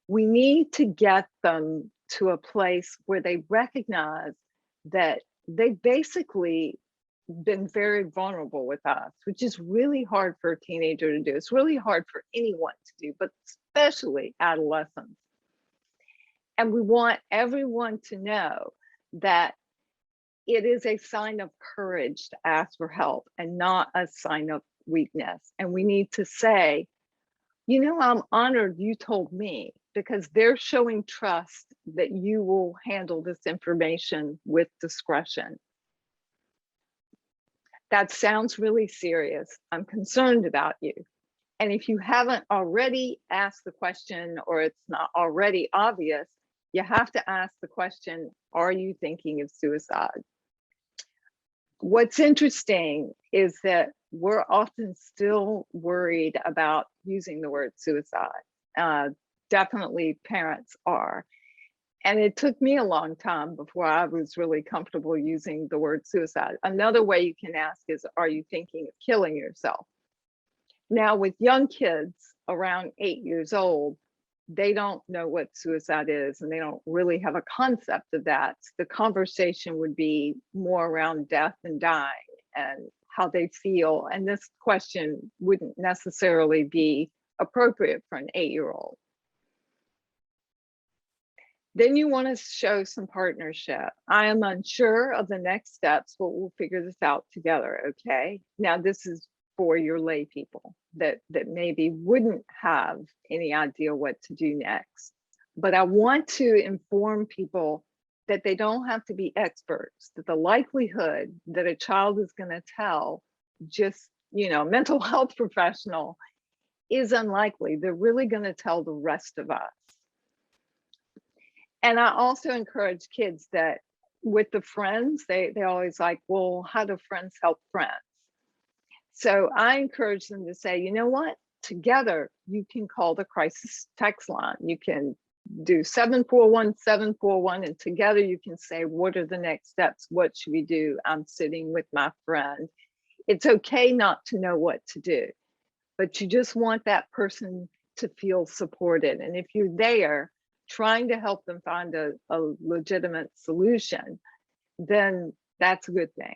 Speaker 3: We need to get them to a place where they recognize that they've basically been very vulnerable with us, which is really hard for a teenager to do. It's really hard for anyone to do, but especially adolescents. And we want everyone to know that it is a sign of courage to ask for help and not a sign of weakness. And we need to say, I'm honored you told me, because they're showing trust that you will handle this information with discretion. That sounds really serious. I'm concerned about you. And if you haven't already asked the question, or it's not already obvious, you have to ask the question, are you thinking of suicide? What's interesting is that we're often still worried about using the word suicide. Definitely parents are. And it took me a long time before I was really comfortable using the word suicide. Another way you can ask is, are you thinking of killing yourself? Now, with young kids around 8 years old, they don't know what suicide is, and they don't really have a concept of that. The conversation would be more around death and dying and how they feel. And this question wouldn't necessarily be appropriate for an 8-year-old. Then you want to show some partnership. I am unsure of the next steps, but we'll figure this out together, okay? Now, this is for your lay people that maybe wouldn't have any idea what to do next. But I want to inform people that they don't have to be experts, that the likelihood that a child is going to tell just, a mental health professional is unlikely. They're really going to tell the rest of us. And I also encourage kids that with the friends, they always like, well, how do friends help friends? So I encourage them to say, you know what, together you can call the crisis text line. You can do 741, 741, and together you can say, what are the next steps? What should we do? I'm sitting with my friend. It's okay not to know what to do, but you just want that person to feel supported. And if you're there trying to help them find a legitimate solution, then that's a good thing.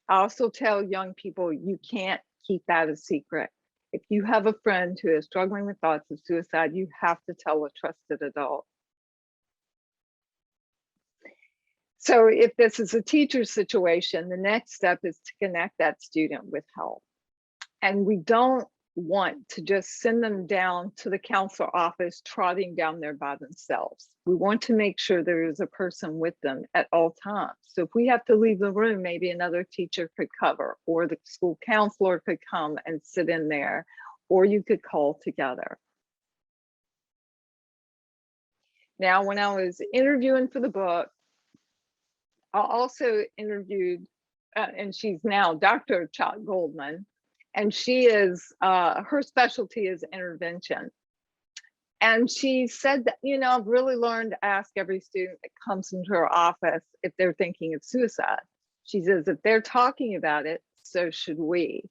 Speaker 3: I also tell young people, you can't keep that a secret. If you have a friend who is struggling with thoughts of suicide, you have to tell a trusted adult. So if this is a teacher situation, the next step is to connect that student with help. And we don't want to just send them down to the counselor office trotting down there by themselves. We want to make sure there is a person with them at all times. So if we have to leave the room, maybe another teacher could cover, or the school counselor could come and sit in there, or you could call together. Now, when I was interviewing for the book, I also interviewed, and she's now Dr. Chuck Goldman, and she is, her specialty is intervention. And she said that, you know, I've really learned to ask every student that comes into her office if they're thinking of suicide. She says, if they're talking about it, so should we.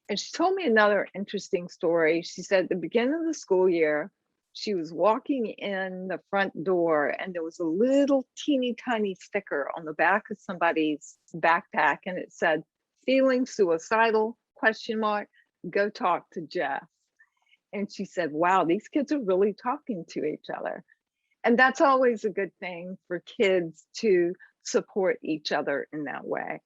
Speaker 3: And she told me another interesting story. She said at the beginning of the school year, she was walking in the front door and there was a little teeny tiny sticker on the back of somebody's backpack, and it said, feeling suicidal, ? Go talk to Jeff. And she said, wow, these kids are really talking to each other. And that's always a good thing for kids to support each other in that way.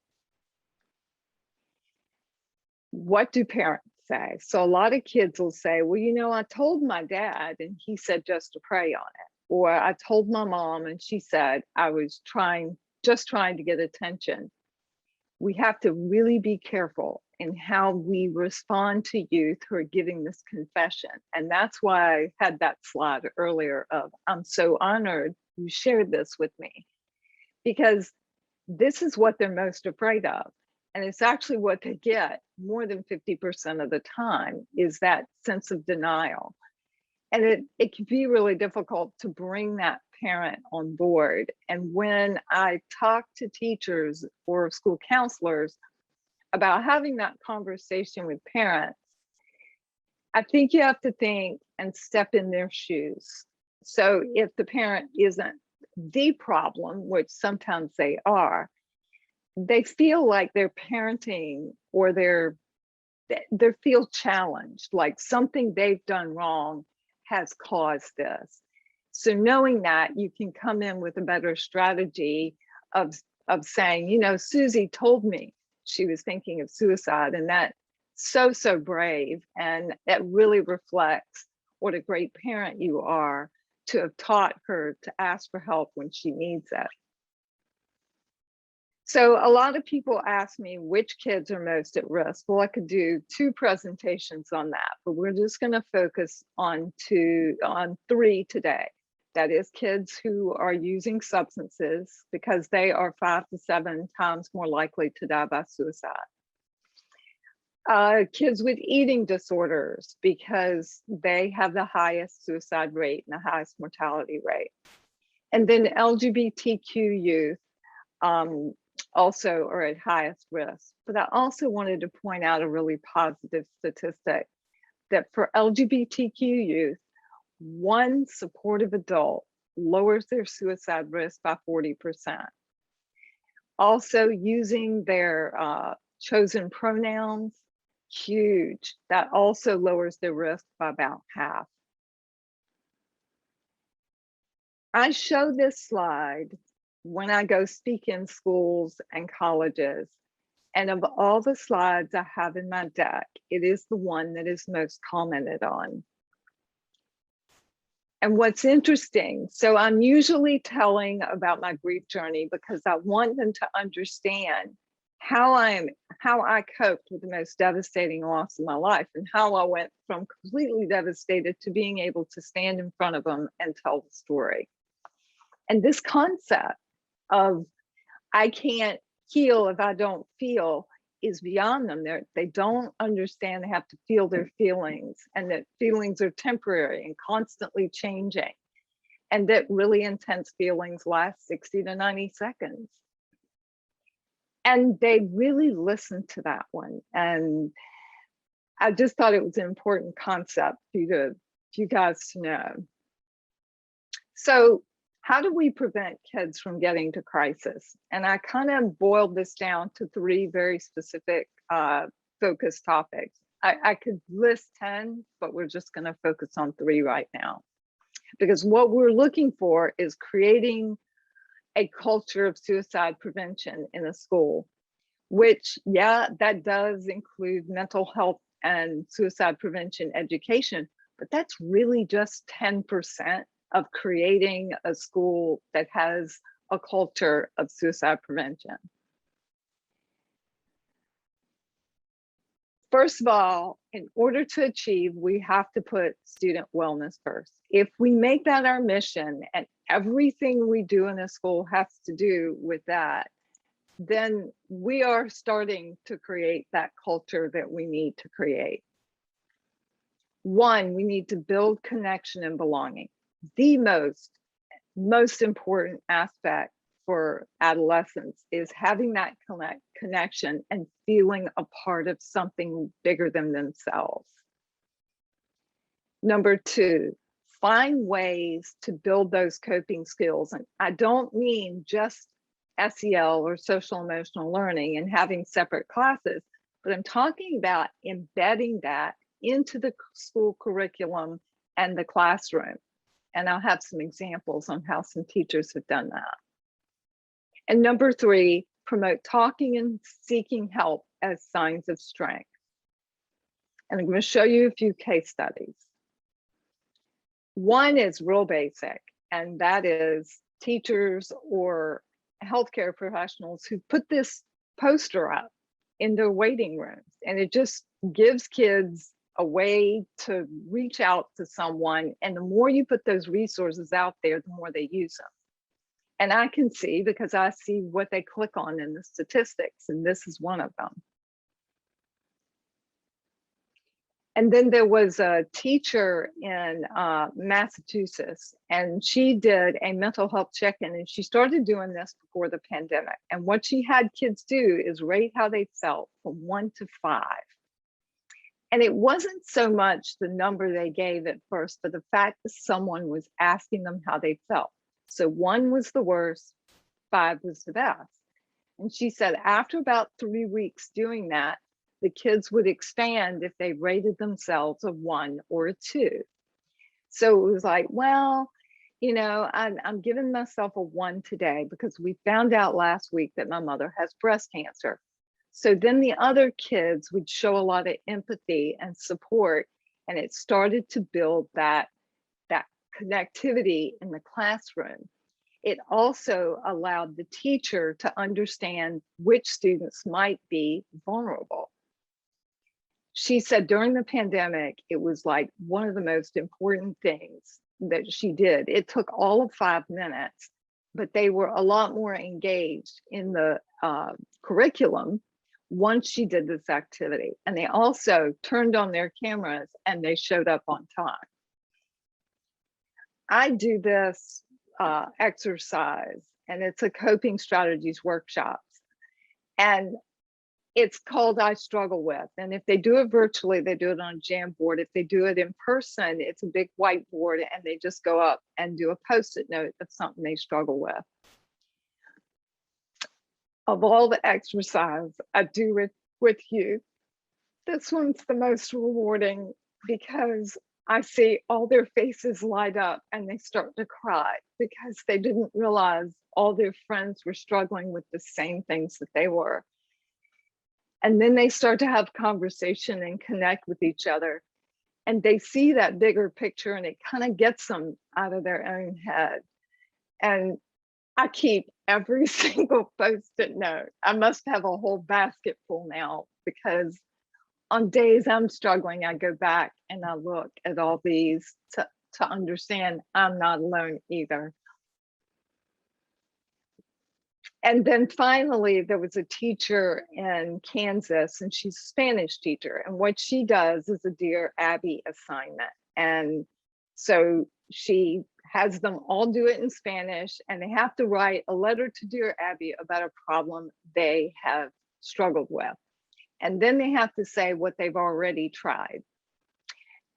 Speaker 3: What do parents say? So a lot of kids will say, well, you know, I told my dad and he said just to pray on it. Or I told my mom and she said I was just trying to get attention. We have to really be careful in how we respond to youth who are giving this confession. And that's why I had that slide earlier of, I'm so honored you shared this with me, because this is what they're most afraid of. And it's actually what they get more than 50% of the time, is that sense of denial. And it can be really difficult to bring that parent on board. And when I talk to teachers or school counselors about having that conversation with parents, I think you have to think and step in their shoes. So if the parent isn't the problem, which sometimes they are, they feel like they're parenting or they feel challenged, like something they've done wrong has caused this. So knowing that, you can come in with a better strategy of saying, you know, Susie told me she was thinking of suicide, and that's so brave, and that really reflects what a great parent you are to have taught her to ask for help when she needs it. So a lot of people ask me which kids are most at risk. Well, I could do 2 presentations on that, but we're just going to focus on 3 today. That is kids who are using substances, because they are 5 to 7 times more likely to die by suicide. Kids with eating disorders, because they have the highest suicide rate and the highest mortality rate. And then LGBTQ youth also are at highest risk. But I also wanted to point out a really positive statistic that for LGBTQ youth, one supportive adult lowers their suicide risk by 40%. Also, using their chosen pronouns, huge. That also lowers their risk by about half. I show this slide when I go speak in schools and colleges. And of all the slides I have in my deck, it is the one that is most commented on. And what's interesting, so I'm usually telling about my grief journey because I want them to understand how I coped with the most devastating loss of my life, and how I went from completely devastated to being able to stand in front of them and tell the story. And this concept of I can't heal if I don't feel is beyond them. They don't understand they have to feel their feelings, and that feelings are temporary and constantly changing. and that really intense feelings last 60 to 90 seconds. And they really listened to that one. And I just thought it was an important concept for you guys to know. So how do we prevent kids from getting to crisis? And I kind of boiled this down to 3 very specific focus topics. I could list 10, but we're just going to focus on 3 right now. Because what we're looking for is creating a culture of suicide prevention in a school, which, yeah, that does include mental health and suicide prevention education, but that's really just 10% of creating a school that has a culture of suicide prevention. First of all, in order to achieve, we have to put student wellness first. If we make that our mission and everything we do in a school has to do with that, then we are starting to create that culture that we need to create. 1, we need to build connection and belonging. The most important aspect for adolescents is having that connection and feeling a part of something bigger than themselves. Number 2, find ways to build those coping skills. And I don't mean just SEL or social emotional learning and having separate classes, but I'm talking about embedding that into the school curriculum and the classroom. And I'll have some examples on how some teachers have done that. And number 3, promote talking and seeking help as signs of strength. And I'm going to show you a few case studies. One is real basic, and that is teachers or healthcare professionals who put this poster up in their waiting rooms, and it just gives kids a way to reach out to someone. And the more you put those resources out there, the more they use them. And I can see, because I see what they click on in the statistics, and this is one of them. And then there was a teacher in Massachusetts, and she did a mental health check-in, and she started doing this before the pandemic. And what she had kids do is rate how they felt from 1 to 5. And it wasn't so much the number they gave at first, but the fact that someone was asking them how they felt. So 1 was the worst, 5 was the best. And she said after about 3 weeks doing that, the kids would expand if they rated themselves a 1 or a 2. So it was like, well, you know, I'm giving myself a 1 today because we found out last week that my mother has breast cancer. So then the other kids would show a lot of empathy and support, and it started to build that connectivity in the classroom. It also allowed the teacher to understand which students might be vulnerable. She said during the pandemic, it was like one of the most important things that she did. It took all of 5 minutes, but they were a lot more engaged in the curriculum once she did this activity. And they also turned on their cameras and they showed up on time. I do this exercise, and it's a coping strategies workshop. And it's called I Struggle With. And if they do it virtually, they do it on a Jamboard. If they do it in person, it's a big whiteboard, and they just go up and do a Post-it note of something they struggle with. Of all the exercise I do with youth, this one's the most rewarding because I see all their faces light up and they start to cry because they didn't realize all their friends were struggling with the same things that they were. And then they start to have conversation and connect with each other. And they see that bigger picture, and it kind of gets them out of their own head. And I keep every single Post-it note. I must have a whole basket full now, because on days I'm struggling, I go back and I look at all these to understand I'm not alone either. And then finally, there was a teacher in Kansas, and she's a Spanish teacher. And what she does is a Dear Abby assignment. And so she has them all do it in Spanish, and they have to write a letter to Dear Abby about a problem they have struggled with. And then they have to say what they've already tried.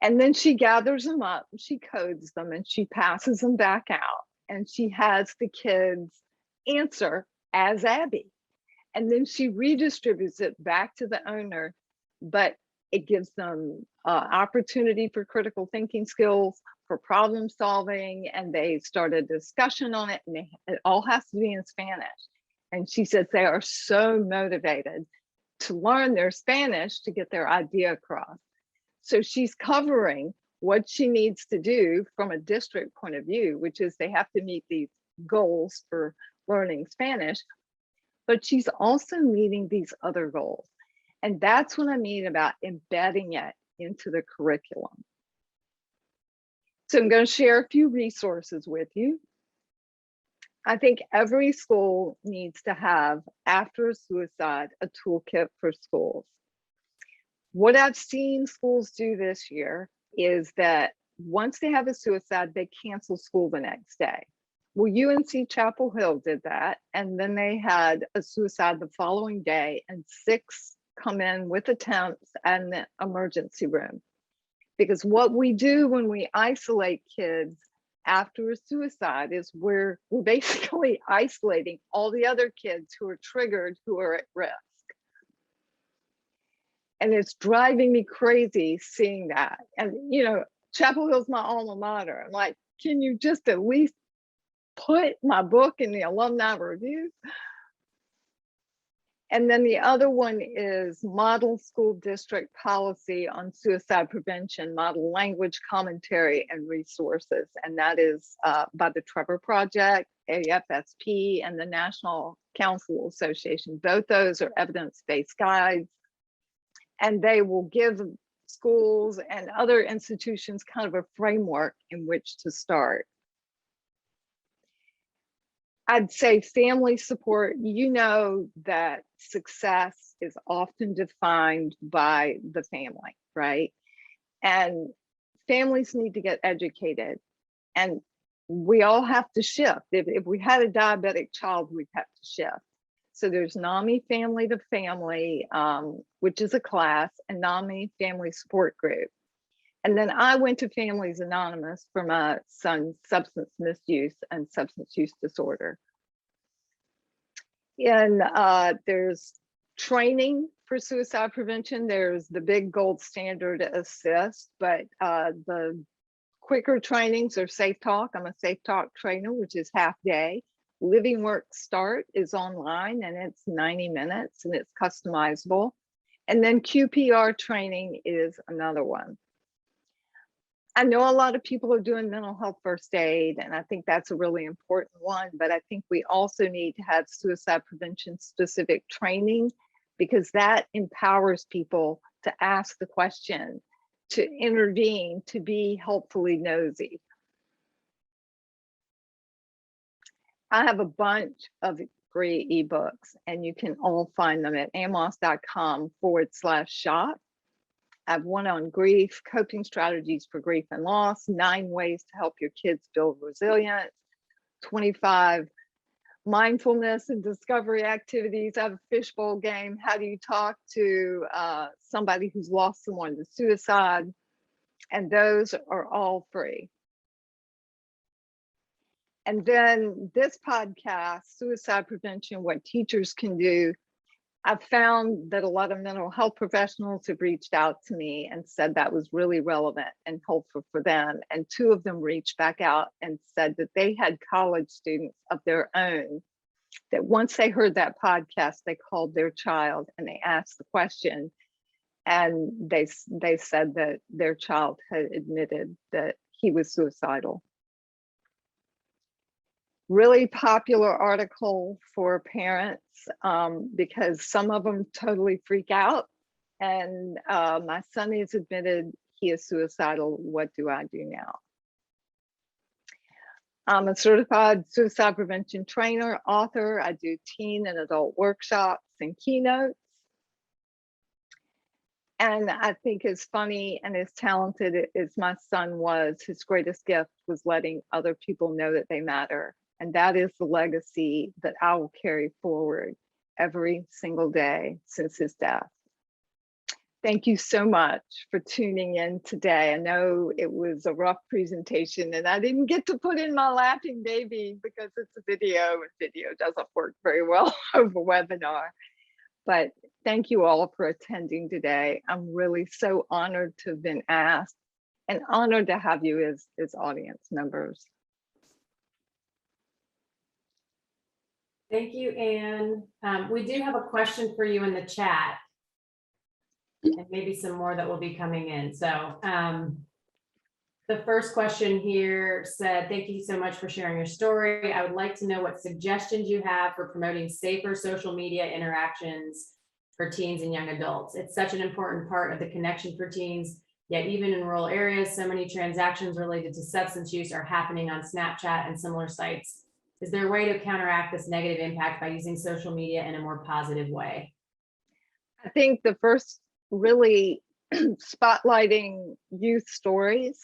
Speaker 3: And then she gathers them up, she codes them, and she passes them back out. And she has the kids answer as Abby. And then she redistributes it back to the owner, but it gives them opportunity for critical thinking skills, for problem solving, and they start a discussion on it, and it all has to be in Spanish. And she says they are so motivated to learn their Spanish to get their idea across. So she's covering what she needs to do from a district point of view, which is they have to meet these goals for learning Spanish, but she's also meeting these other goals. And that's what I mean about embedding it into the curriculum. So I'm going to share a few resources with you. I think every school needs to have, after a suicide, a toolkit for schools. What I've seen schools do this year is that once they have a suicide, they cancel school the next day. Well, UNC Chapel Hill did that, and then they had a suicide the following day, and 6 come in with attempts and the emergency room. Because what we do when we isolate kids after a suicide is we're basically isolating all the other kids who are triggered, who are at risk. And it's driving me crazy seeing that. And, you know, Chapel Hill's my alma mater. I'm like, can you just at least put my book in the alumni review? And then the other one is Model School District Policy on Suicide Prevention, Model Language Commentary and Resources. And that is by the Trevor Project, AFSP, and the National Council Association. Both those are evidence-based guides. And they will give schools and other institutions kind of a framework in which to start. I'd say family support. You know that success is often defined by the family, right? And families need to get educated. And we all have to shift. If we had a diabetic child, we'd have to shift. So there's NAMI Family to Family, which is a class, and NAMI Family Support Group. And then I went to Families Anonymous for my son's substance misuse and substance use disorder. And there's training for suicide prevention. There's the big gold standard assist, but the quicker trainings are Safe Talk. I'm a Safe Talk trainer, which is half day. Living Work Start is online, and it's 90 minutes, and it's customizable. And then QPR training is another one. I know a lot of people are doing mental health first aid, and I think that's a really important one, but I think we also need to have suicide prevention specific training, because that empowers people to ask the question, to intervene, to be helpfully nosy. I have a bunch of free ebooks, and you can all find them at amos.com/shop. I have one on grief, coping strategies for grief and loss, 9 ways to help your kids build resilience, 25 mindfulness and discovery activities. I have a fishbowl game. How do you talk to somebody who's lost someone to suicide? And those are all free. And then this podcast, Suicide Prevention, What Teachers Can Do. I've found that a lot of mental health professionals have reached out to me and said that was really relevant and helpful for them. And 2 of them reached back out and said that they had college students of their own, that once they heard that podcast, they called their child and they asked the question. And they said that their child had admitted that he was suicidal. Really popular article for parents, because some of them totally freak out. And my son is admitted he is suicidal. What do I do now? I'm a certified suicide prevention trainer, author. I do teen and adult workshops and keynotes. And I think as funny and as talented as my son was, his greatest gift was letting other people know that they matter. And that is the legacy that I will carry forward every single day since his death. Thank you so much for tuning in today. I know it was a rough presentation and I didn't get to put in my laughing baby because it's a video and video doesn't work very well over webinar. But thank you all for attending today. I'm really so honored to have been asked and honored to have you as audience members.
Speaker 1: Thank you, Anne. We do have a question for you in the chat, and maybe some more that will be coming in. So the first question here said, thank you so much for sharing your story. I would like to know what suggestions you have for promoting safer social media interactions for teens and young adults. It's such an important part of the connection for teens, yet even in rural areas, so many transactions related to substance use are happening on Snapchat and similar sites. Is there a way to counteract this negative impact by using social media in a more positive way?
Speaker 3: I think the first really spotlighting youth stories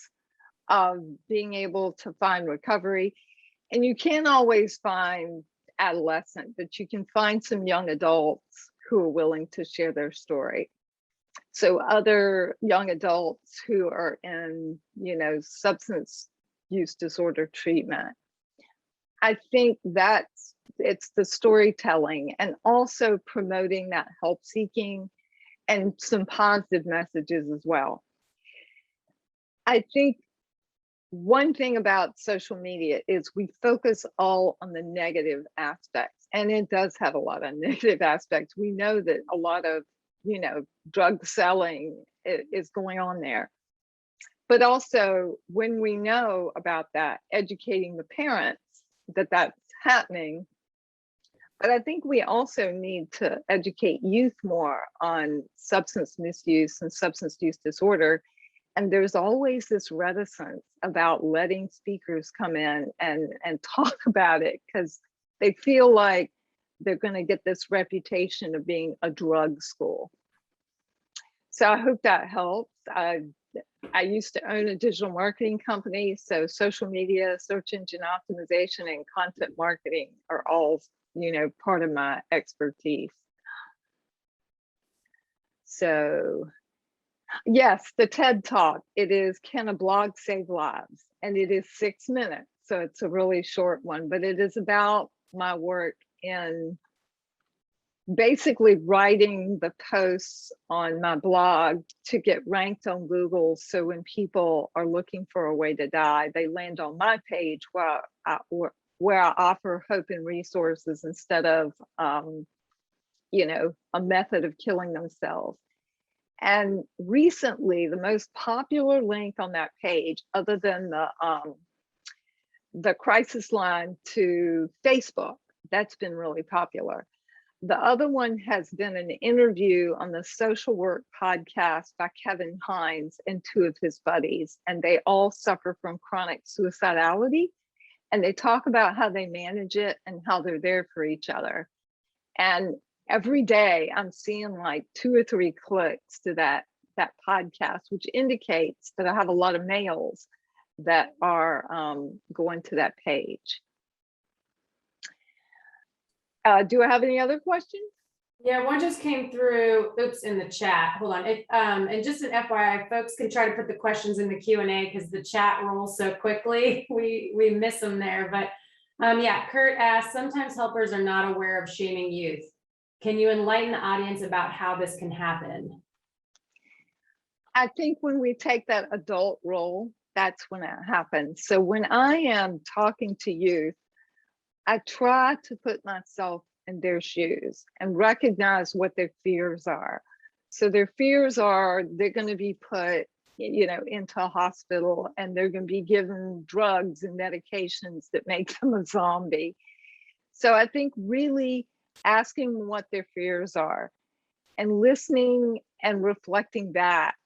Speaker 3: of being able to find recovery. And you can't always find adolescent, but you can find some young adults who are willing to share their story. So other young adults who are in, substance use disorder treatment. I think it's the storytelling and also promoting that help seeking and some positive messages as well. I think one thing about social media is we focus all on the negative aspects, and it does have a lot of negative aspects. We know that a lot of, drug selling is going on there. But also when we know about that, educating the parents that that's happening. But I think we also need to educate youth more on substance misuse and substance use disorder. And there's always this reticence about letting speakers come in and talk about it because they feel like they're going to get this reputation of being a drug school. So I hope that helps. I used to own a digital marketing company, so social media, search engine optimization, and content marketing are all, part of my expertise. So yes, the TED Talk, it is Can a Blog Save Lives? And it is 6 minutes, so it's a really short one, but it is about my work in basically writing the posts on my blog to get ranked on Google. So when people are looking for a way to die, they land on my page where I offer hope and resources instead of, a method of killing themselves. And recently, the most popular link on that page, other than the crisis line to Facebook, that's been really popular. The other one has been an interview on the Social Work podcast by Kevin Hines and 2 of his buddies, and they all suffer from chronic suicidality. And they talk about how they manage it and how they're there for each other. And every day I'm seeing like 2 or 3 clicks to that podcast, which indicates that I have a lot of males that are going to that page. Do I have any other questions?
Speaker 1: Yeah, one just came through, oops, in the chat. Hold on. And just an FYI, folks can try to put the questions in the Q&A because the chat rolls so quickly. We miss them there. But yeah, Kurt asked, sometimes helpers are not aware of shaming youth. Can you enlighten the audience about how this can happen?
Speaker 3: I think when we take that adult role, that's when it happens. So when I am talking to youth, I try to put myself in their shoes and recognize what their fears are. So their fears are they're going to be put, into a hospital and they're going to be given drugs and medications that make them a zombie. So I think really asking what their fears are and listening and reflecting back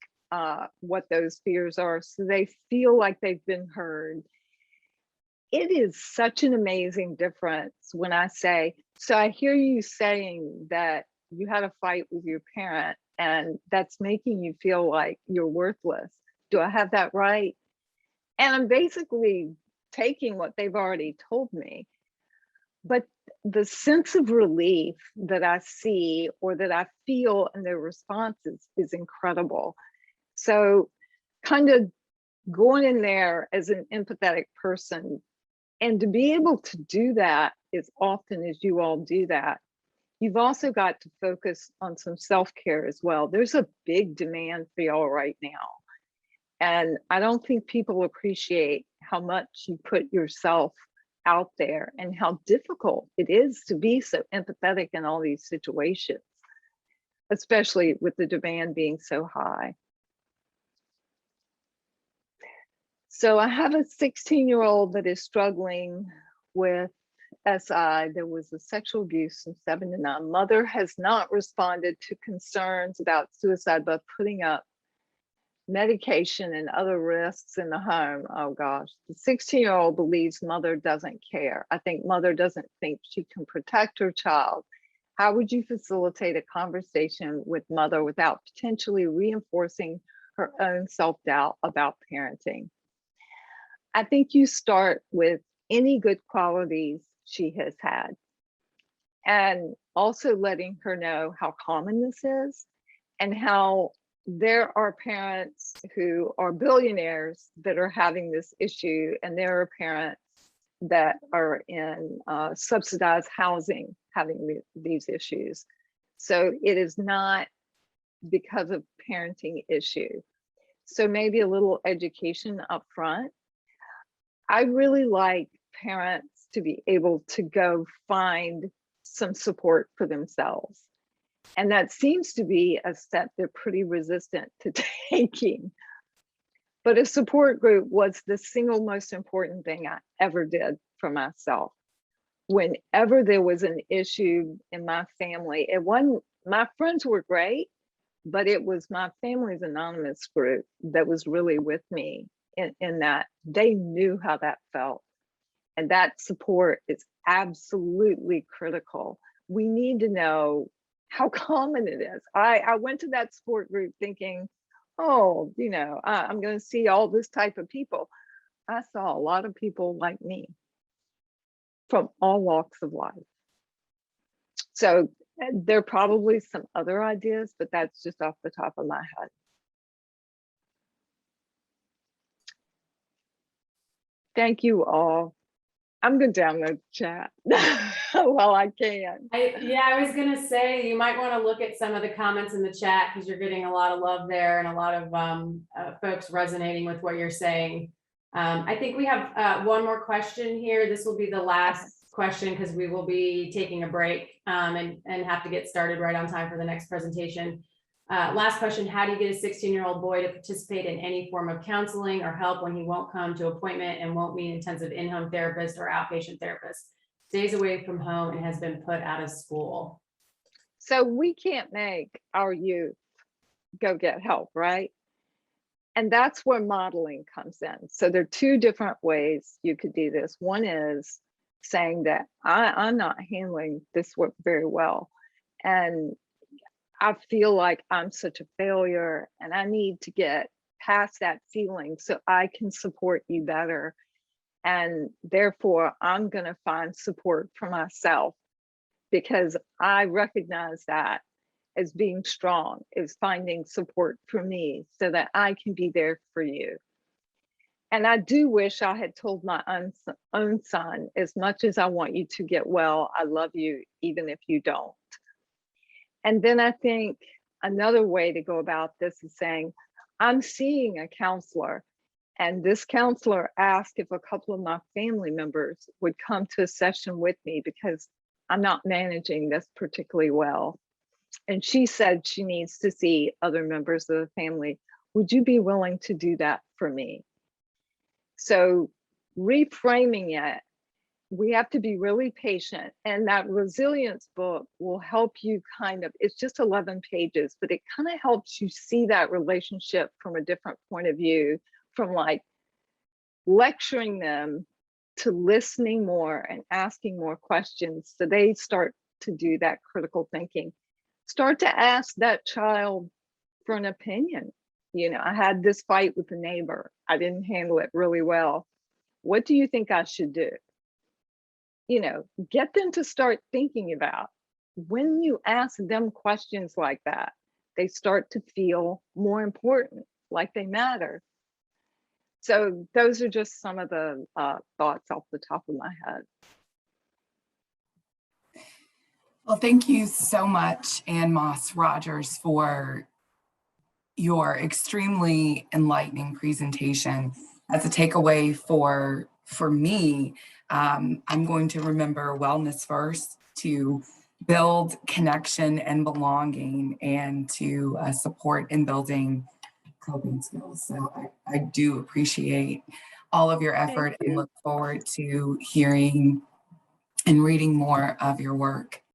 Speaker 3: what those fears are so they feel like they've been heard. It is such an amazing difference when I say, so I hear you saying that you had a fight with your parent and that's making you feel like you're worthless. Do I have that right? And I'm basically taking what they've already told me. But the sense of relief that I see or that I feel in their responses is incredible. So kind of going in there as an empathetic person, and to be able to do that as often as you all do that, you've also got to focus on some self-care as well. There's a big demand for y'all right now. And I don't think people appreciate how much you put yourself out there and how difficult it is to be so empathetic in all these situations, especially with the demand being so high. So I have a 16-year-old that is struggling with SI. There was a sexual abuse from 7 to 9. Mother has not responded to concerns about suicide by putting up medication and other risks in the home. Oh gosh, the 16-year-old believes mother doesn't care. I think mother doesn't think she can protect her child. How would you facilitate a conversation with mother without potentially reinforcing her own self-doubt about parenting? I think you start with any good qualities she has had, and also letting her know how common this is and how there are parents who are billionaires that are having this issue, and there are parents that are in subsidized housing having these issues. So it is not because of parenting issue. So maybe a little education up front. I really like parents to be able to go find some support for themselves. And that seems to be a step they're pretty resistant to taking. But a support group was the single most important thing I ever did for myself. Whenever there was an issue in my family, it wasn't, my friends were great, but it was my family's anonymous group that was really with me in that. They knew how that felt. And that support is absolutely critical. We need to know how common it is. I went to that support group thinking, oh, you know, I'm going to see all this type of people. I saw a lot of people like me from all walks of life. So there are probably some other ideas, but that's just off the top of my head. Thank you all. I'm going to download the chat while I can.
Speaker 1: I was gonna say, you might want to look at some of the comments in the chat because you're getting a lot of love there and a lot of folks resonating with what you're saying. I think we have one more question here. This will be the last question because we will be taking a break and have to get started right on time for the next presentation. Last question, how do you get a 16-year-old boy to participate in any form of counseling or help when he won't come to appointment and won't meet intensive in-home therapist or outpatient therapist, stays away from home and has been put out of school?
Speaker 3: So we can't make our youth go get help, right? And that's where modeling comes in. So there are two different ways you could do this. One is saying that I'm not handling this work very well, and I feel like I'm such a failure and I need to get past that feeling so I can support you better. And therefore, I'm going to find support for myself because I recognize that as being strong, is finding support for me so that I can be there for you. And I do wish I had told my own son, as much as I want you to get well, I love you, even if you don't. And then I think another way to go about this is saying, I'm seeing a counselor, and this counselor asked if a couple of my family members would come to a session with me because I'm not managing this particularly well. And she said she needs to see other members of the family. Would you be willing to do that for me? So reframing it, we have to be really patient, and that resilience book will help you kind of, it's just 11 pages, but it kind of helps you see that relationship from a different point of view, from like lecturing them to listening more and asking more questions so they start to do that critical thinking. Start to ask that child for an opinion. You know, I had this fight with a neighbor. I didn't handle it really well. What do you think I should do? You know, get them to start thinking about. When you ask them questions like that, they start to feel more important, like they matter. So those are just some of the thoughts off the top of my head.
Speaker 2: Well, thank you so much, Ann Moss Rogers, for your extremely enlightening presentation. As a takeaway for me, I'm going to remember wellness first, to build connection and belonging, and to support in building coping skills. So I do appreciate all of your effort and look forward to hearing and reading more of your work.